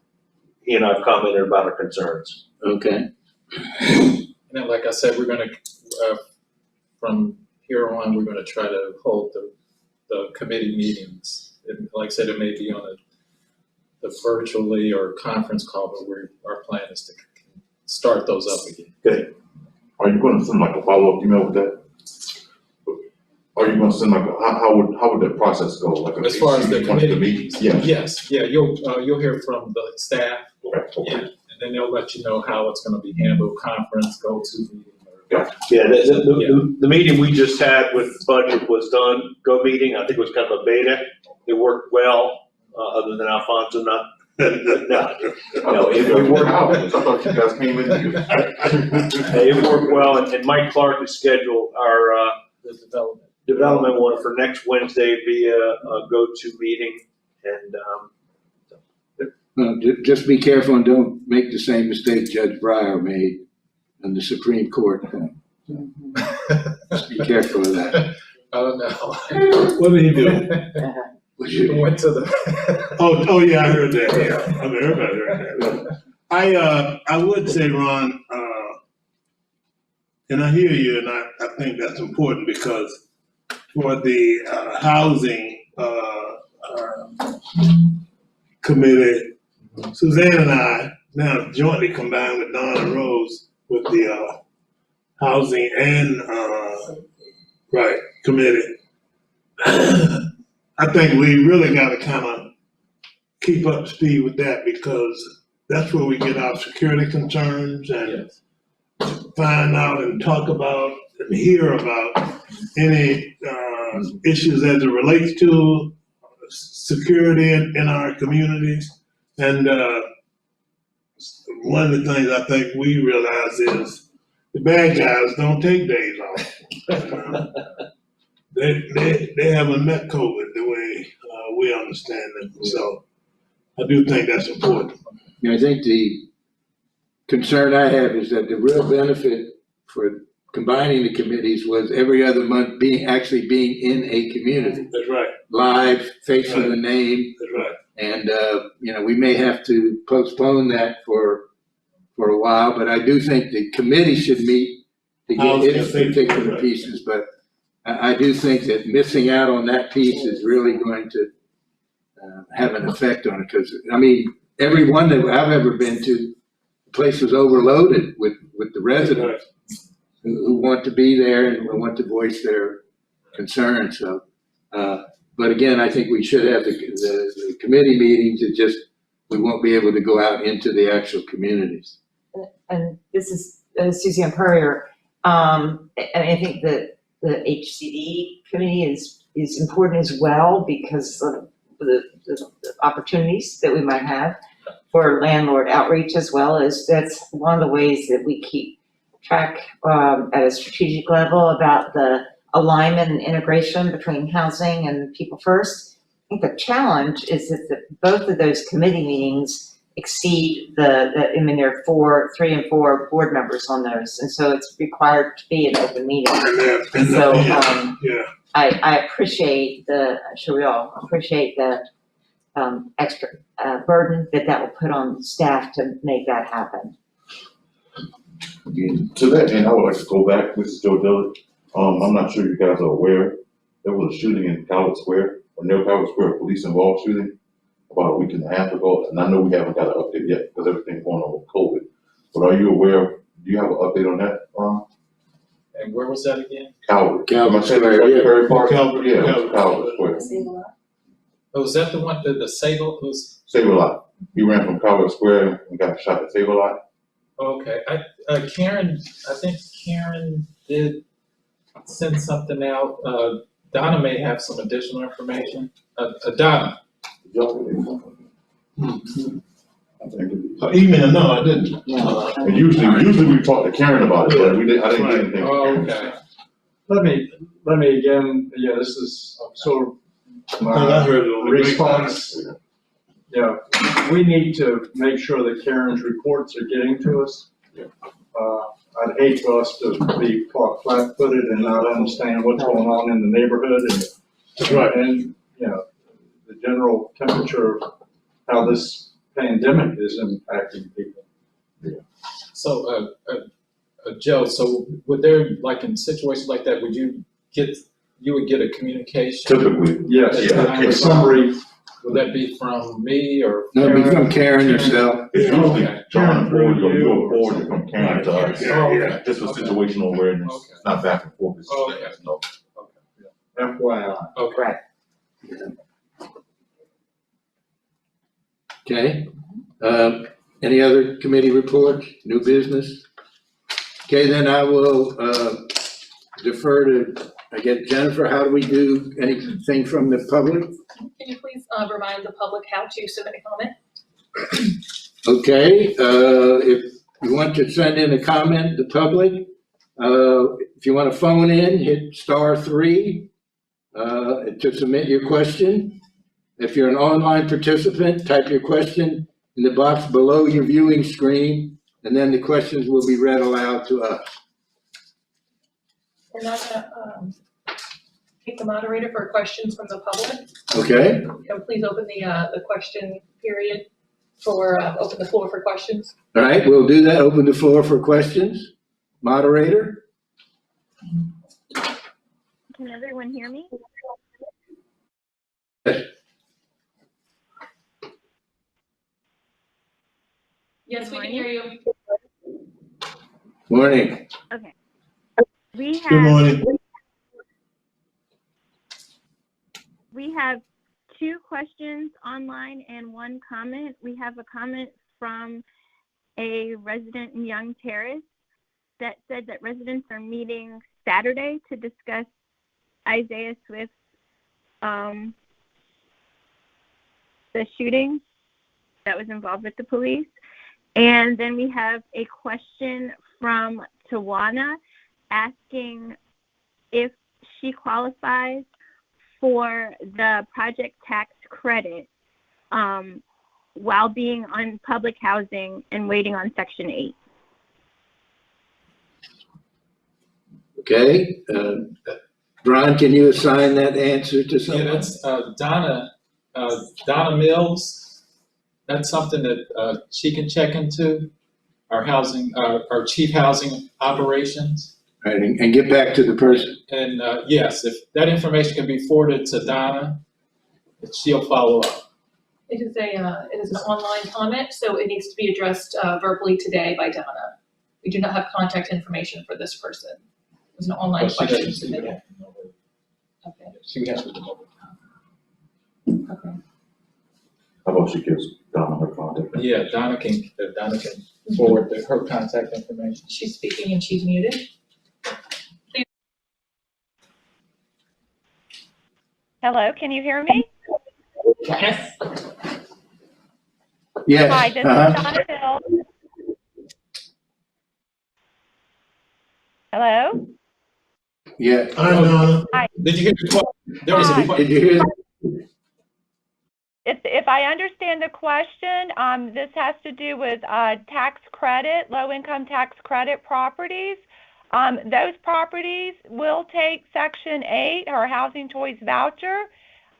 he and I have commented about our concerns. Okay. And then, like I said, we're going to, from here on, we're going to try to hold the committee meetings. And like I said, it may be on the virtually or conference call, but our plan is to start those up again. Good. Are you going to send like a follow-up email with that? Are you going to send how would that process go? Like As far as the committee meetings? Yeah. Yes. Yeah. You'll hear from the staff. Okay. Yeah. And then they'll let you know how it's going to be handled. Conference, go-to meeting. Gotcha. Yeah. The meeting we just had with the budget was done. Go meeting. I think it was kind of a beta. It worked well. Other than Alfonso not. No, it worked. I thought you guys came in. It worked well, and Mike Clark has scheduled our The development one for next Wednesday via a go-to meeting, and Just be careful and don't make the same mistake Judge Breyer made in the Supreme Court. Just be careful of that. Oh, no. What did he do? Would you- Went to the. Oh, yeah, I heard that, yeah. I mean, everybody heard that. I would say, Ron, and I hear you, and I think that's important because for the housing committee, Suzanne and I now jointly combined with Donna Rose with the housing and right committee. I think we really got to kind of keep up to speed with that because that's where we get our security concerns and find out and talk about and hear about any issues as it relates to security in our communities. And one of the things I think we realize is the bad guys don't take days off. They haven't met COVID the way we understand it. So I do think that's important. Yeah, I think the concern I have is that the real benefit for combining the committees was every other month actually being in a community, That's right. live, facing the name. That's right. And, we may have to postpone that for a while, but I do think the committee should meet to get its particular pieces. But I do think that missing out on that piece is really going to have an effect on it. Because, every one that I've ever been to, the place was overloaded with the residents who want to be there and who want to voice their concerns. So, but again, I think we should have the committee meetings. We won't be able to go out into the actual communities. And this is Suzanne Purrier. And I think that the HCD committee is important as well because of the opportunities that we might have for landlord outreach, as well as that's one of the ways that we keep track at a strategic level about the alignment and integration between housing and people first. I think the challenge is that both of those committee meetings exceed there are 3 and 4 board members on those, and so it's required to be an open meeting. So I appreciate I'm sure we all appreciate the extra burden that will put on staff to make that happen. To that end, I would like to go back, Mrs. Joe Dillard. I'm not sure you guys are aware, there was a shooting in Calvert Square, or near Calvert Square, a police involved shooting about a week and a half ago, and I know we haven't got an update yet because everything's going on with COVID. But are you aware, do you have an update on that, Ron? And where was that again? Calvert. Calvert Am I saying Square, that right? yeah. Prairie Park? Calvert, Yeah, Calvert. Calvert Square. Oh, was that the one, the Sable was? Save-A-Lot. He ran from Calvert Square and got shot at Save-A-Lot. Okay, Karen, I think Karen did send something out. Donna may have some additional information. Donna. Email, no, I didn't. And usually we talk to Karen about it, but I didn't get anything. Oh, okay. Let me again, this is sort of I my heard it on the response. Yeah, we need to make sure that Karen's reports are getting to us. I'd hate for us to be caught flat-footed and not understand what's going on in the neighborhood That's right. and the general temperature of how this pandemic is impacting people. So, Joe, so would there, like in situations like that, you would get a communication? Typically. Yes, Yeah. a summary. Would that be from me or? No, it'd be from Karen yourself. It's usually Okay. John forward, or you'll forward it from Karen to us. Oh, okay. Just for situational awareness, Okay. it's not back and forth, it's Okay. just, no. FYI. Okay. Right. Okay. Any other committee reports, new business? Okay, then I will defer to, Jennifer, how do we do anything from the public? Can you please remind the public how to submit a comment? Okay, if you want to send in a comment, the public, if you want to phone in, hit *3 to submit your question. If you're an online participant, type your question in the box below your viewing screen, and then the questions will be read aloud to us. We're not gonna, take the moderator for questions from the public. Okay, So please open the question period for, open the floor for questions. all right, we'll do that. Open the floor for questions. Moderator? Can everyone hear me? Yes, we can hear you. Morning. Okay. We Good morning. have two questions online and one comment. We have a comment from a resident in Young Terrace that said that residents are meeting Saturday to discuss Isaiah Swift's the shooting that was involved with the police. And then we have a question from Tawana asking if she qualifies for the project tax credit while being on public housing and waiting on Section 8. Okay, Ron, can you assign that answer to Yeah, someone? that's Donna Mills. That's something that she can check into, our housing, our chief housing operations. Right, and get back to the person. And yes, if that information can be forwarded to Donna, she'll follow up. It is an online comment, so it needs to be addressed verbally today by Donna. We do not have contact information for this person. It was an online But she question doesn't see submitted. that. Okay, She has to know. okay. How about she gives Donna her contact? Yeah, Donna can forward her contact information. She's speaking and she's muted. Hello, can you hear me? Yes. Yes. Hi, this is Donna Hill. Hello? Yeah. Hi, Donna. Did you hear the question? There was a Hi. Did question. you hear? If I understand the question, this has to do with tax credit, low-income tax credit properties. Those properties will take Section 8, or Housing Choice Voucher.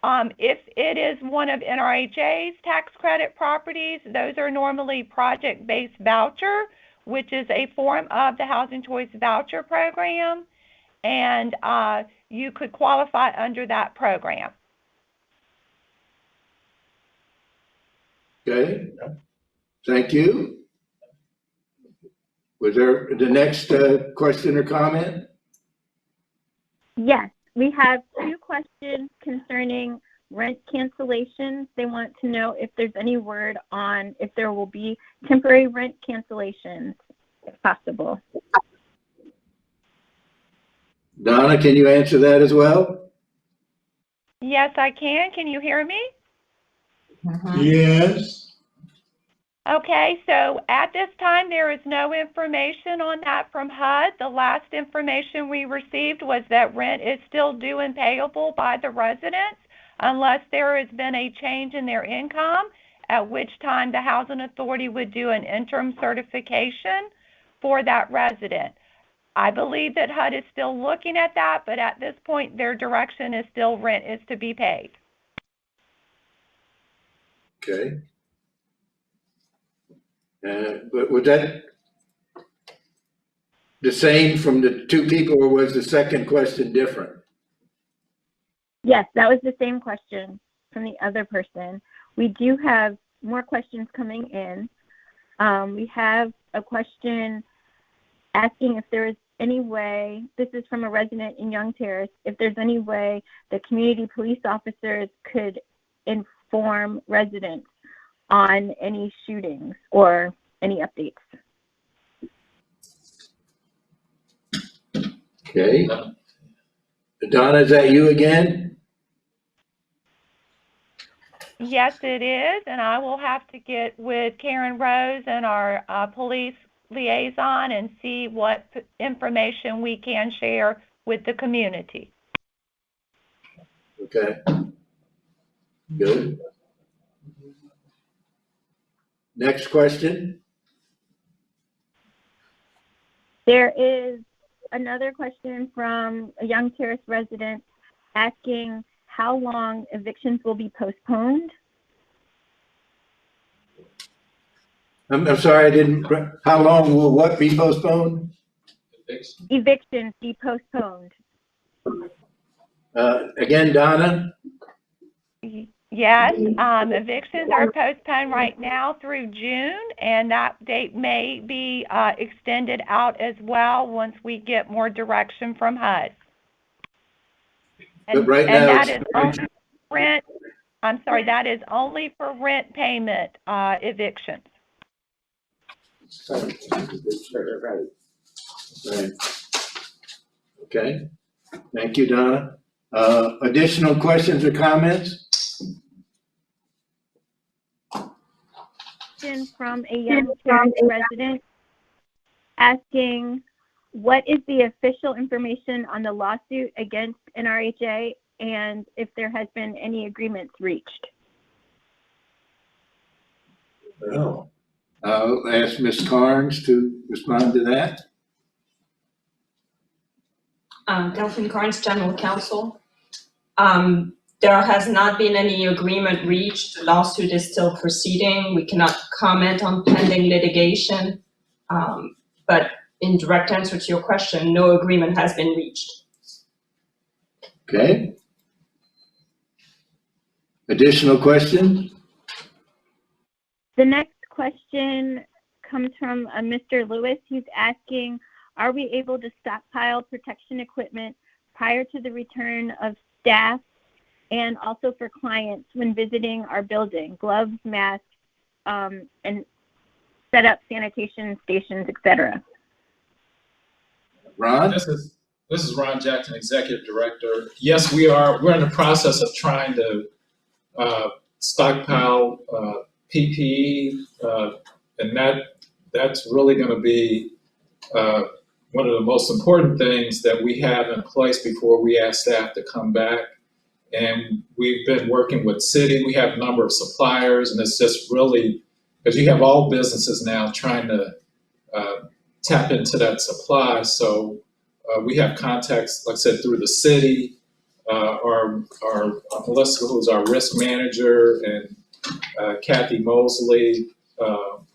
If it is one of NRHA's tax credit properties, those are normally project-based voucher, which is a form of the Housing Choice Voucher program, and you could qualify under that program. Okay, thank you. Was there the next question or comment? Yes, we have two questions concerning rent cancellations. They want to know if there's any word on if there will be temporary rent cancellations, if possible. Donna, can you answer that as well? Yes, I can. Can you hear me? Yes. Okay, so at this time, there is no information on that from HUD. The last information we received was that rent is still due and payable by the residents unless there has been a change in their income, at which time the Housing Authority would do an interim certification for that resident. I believe that HUD is still looking at that, but at this point, their direction is still rent is to be paid. Okay. But was that the same from the two people, or was the second question different? Yes, that was the same question from the other person. We do have more questions coming in. We have a question asking if there is any way, this is from a resident in Young Terrace, if there's any way the community police officers could inform residents on any shootings or any updates. Okay. Donna, is that you again? Yes, it is, and I will have to get with Karen Rose and our police liaison and see what information we can share with the community. Okay. Good. Next question. There is another question from a Young Terrace resident asking how long evictions will be postponed. I'm sorry, I didn't, how long will what be postponed? Evictions be postponed. Again, Donna? Yes, evictions are postponed right now through June, and that date may be extended out as well once we get more direction from HUD. But right now that it's- is only rent. I'm sorry, that is only for rent payment evictions. Right. Okay, thank you, Donna. Additional questions or comments? Question from a Young Terrace resident asking, what is the official information on the lawsuit against NRHA and if there has been any agreements reached? Well, I'll ask Ms. Carnes to respond to that. Delphine Carnes, General Counsel. There has not been any agreement reached. The lawsuit is still proceeding. We cannot comment on pending litigation. But in direct answer to your question, no agreement has been reached. Okay. Additional questions? The next question comes from Mr. Lewis. He's asking, are we able to stockpile protection equipment prior to the return of staff and also for clients when visiting our building, gloves, masks, and set up sanitation stations, etc.? Ron? This is Ron Jackson, Executive Director. Yes, we're in the process of trying to stockpile PPE, and that's really going to be one of the most important things that we have in place before we ask staff to come back. And we've been working with city. We have a number of suppliers, and it's just really, because you have all businesses now trying to tap into that supply. So we have contacts, like I said, through the city, our Melissa, who's our risk manager, and Kathy Mosley, our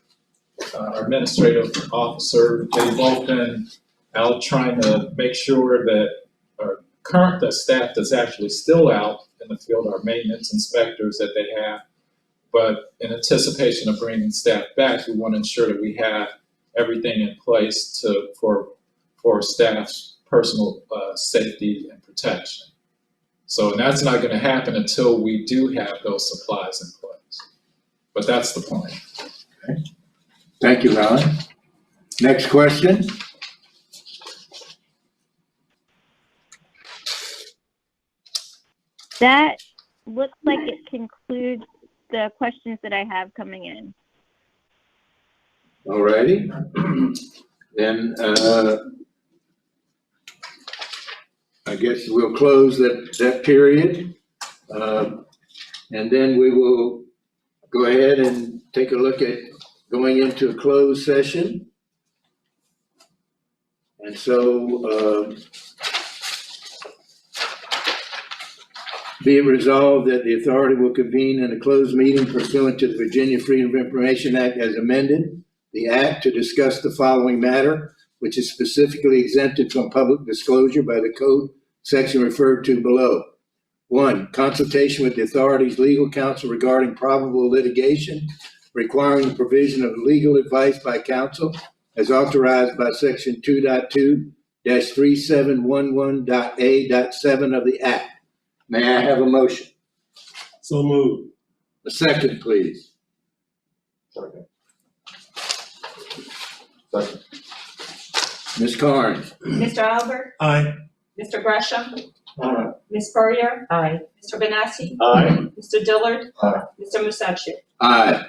administrative officer. They've both been out trying to make sure that the staff that's actually still out in the field, our maintenance inspectors that they have. But in anticipation of bringing staff back, we want to ensure that we have everything in place for staff's personal safety and protection. So, and that's not going to happen until we do have those supplies in place. But that's the plan. Okay. Thank you, Ron. Next question. That looks like it concludes the questions that I have coming in. All righty. Then I guess we'll close that period. And then we will go ahead and take a look at going into a closed session. And so be it resolved that the authority will convene in a closed meeting pursuant to the Virginia Freedom of Information Act as amended, the act to discuss the following matter, which is specifically exempted from public disclosure by the code section referred to below. 1, consultation with the authority's legal counsel regarding probable litigation requiring the provision of legal advice by counsel as authorized by section 2.2-3711.A.7 of the act. May I have a motion? So moved. A second, please. Second. Ms. Carnes? Mr. Albert? Aye. Mr. Gresham? Aye. Ms. Spurrier? Aye. Mr. Benassi? Aye. Mr. Dillard? Aye. Mr. Musacchio? Aye.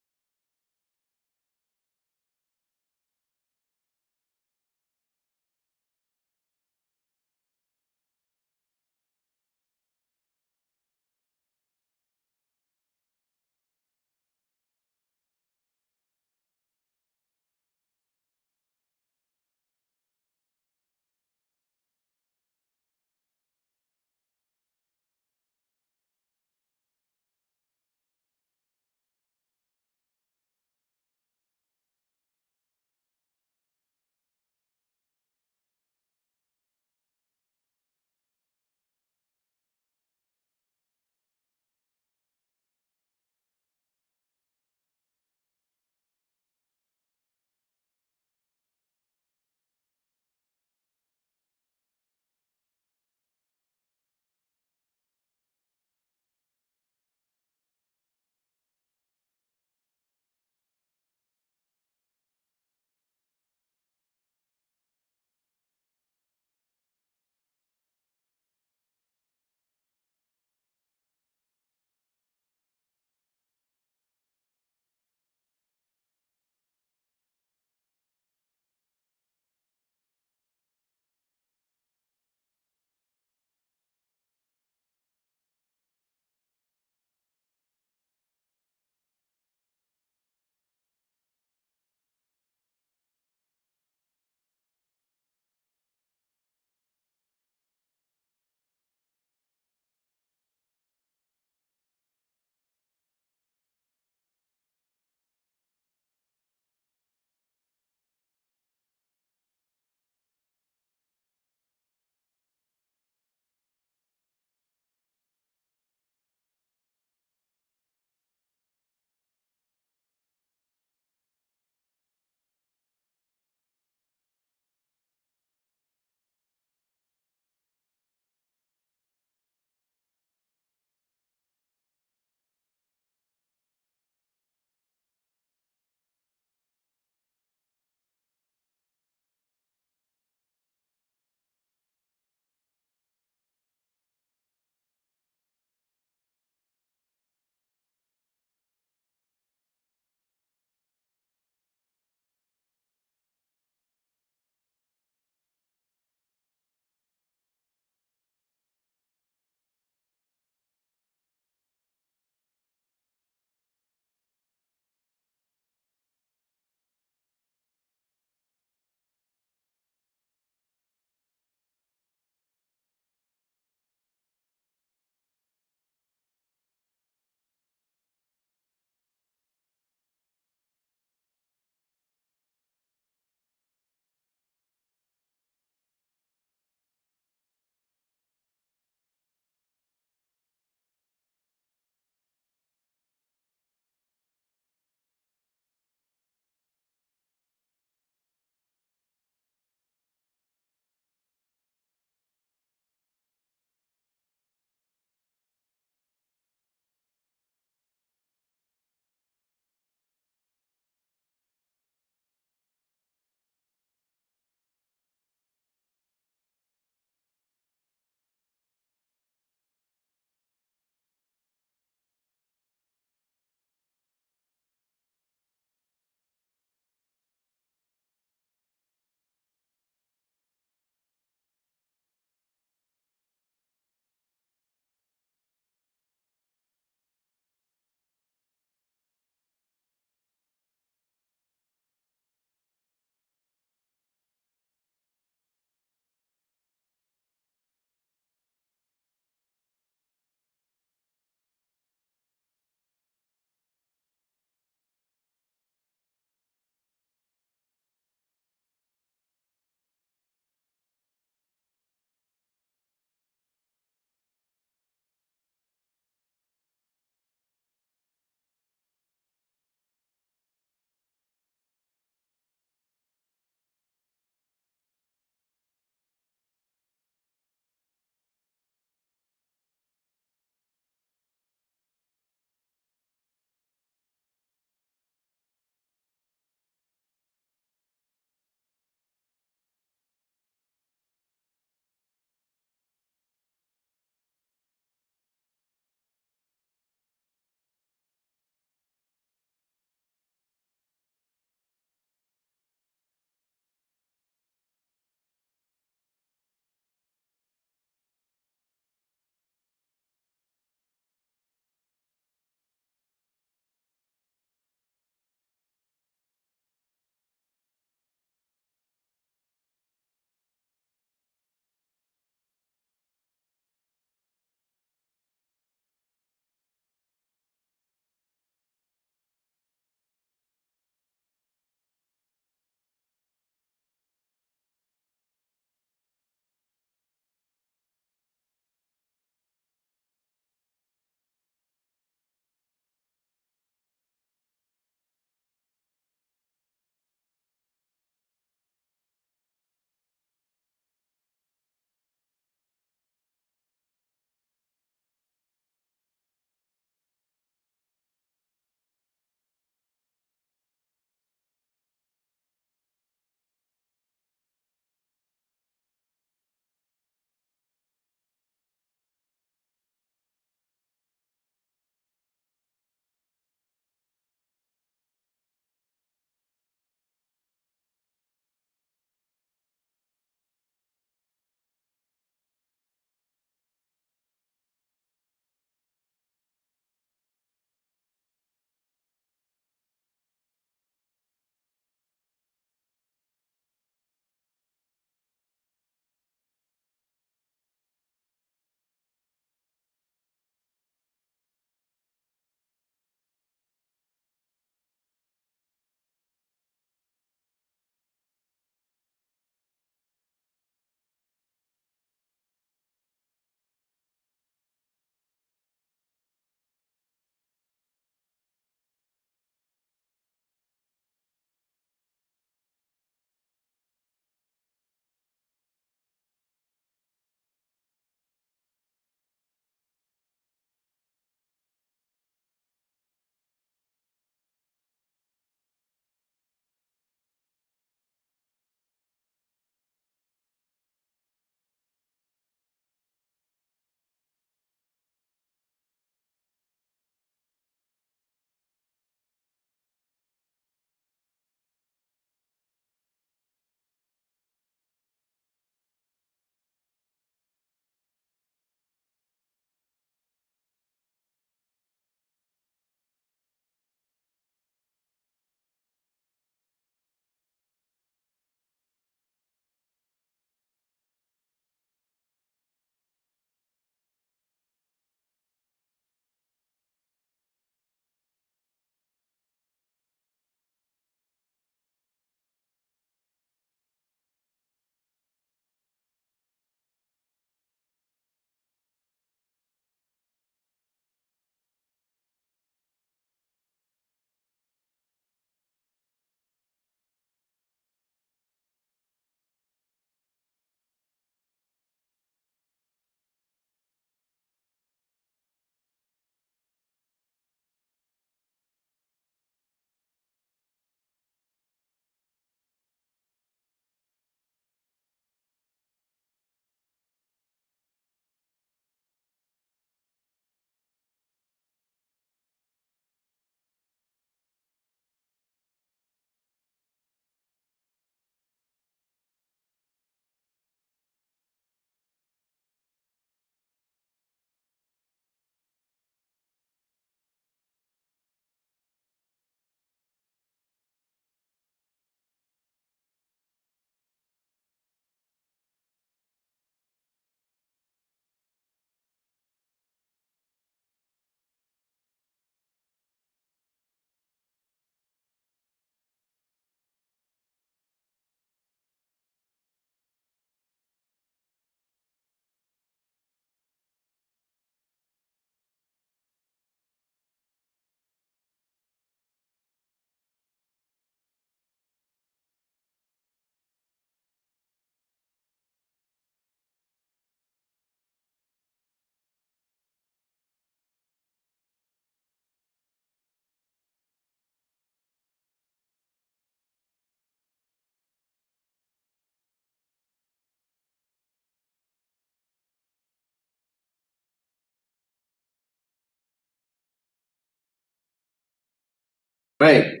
Right.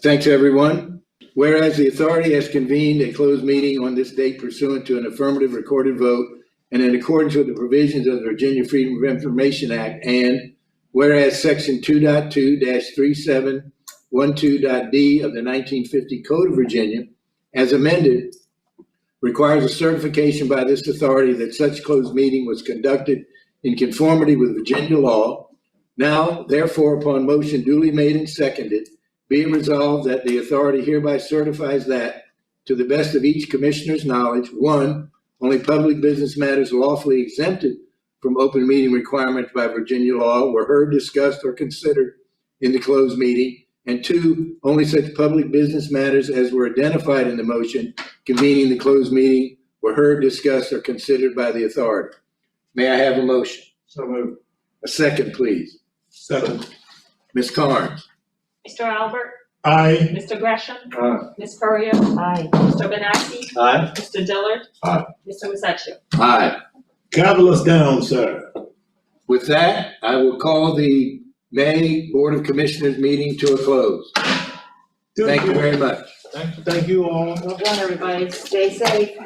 Thanks, everyone. Whereas the authority has convened a closed meeting on this date pursuant to an affirmative recorded vote and in accordance with the provisions of the Virginia Freedom of Information Act, and whereas Section 2.2-3712.d of the 1950 Code of Virginia, as amended, requires a certification by this authority that such closed meeting was conducted in conformity with Virginia law. Now, therefore, upon motion duly made and seconded, be it resolved that the authority hereby certifies that, to the best of each commissioner's knowledge, 1, only public business matters lawfully exempted from open meeting requirements by Virginia law were heard, discussed, or considered in the closed meeting, and 2, only such public business matters as were identified in the motion convening the closed meeting were heard, discussed, or considered by the authority. May I have a motion? So moved. A second, please. Second. Ms. Carnes? Mr. Albert? Aye. Mr. Gresham? Aye. Ms. Currier? Aye. Mr. Benassi? Aye. Mr. Dillard? Aye. Mr. Masaccio? Aye. Gavel us down, sir. With that, I will call the May Board of Commissioners meeting to a close. Thank you very much. Thank you all. Well done, everybody. Stay safe.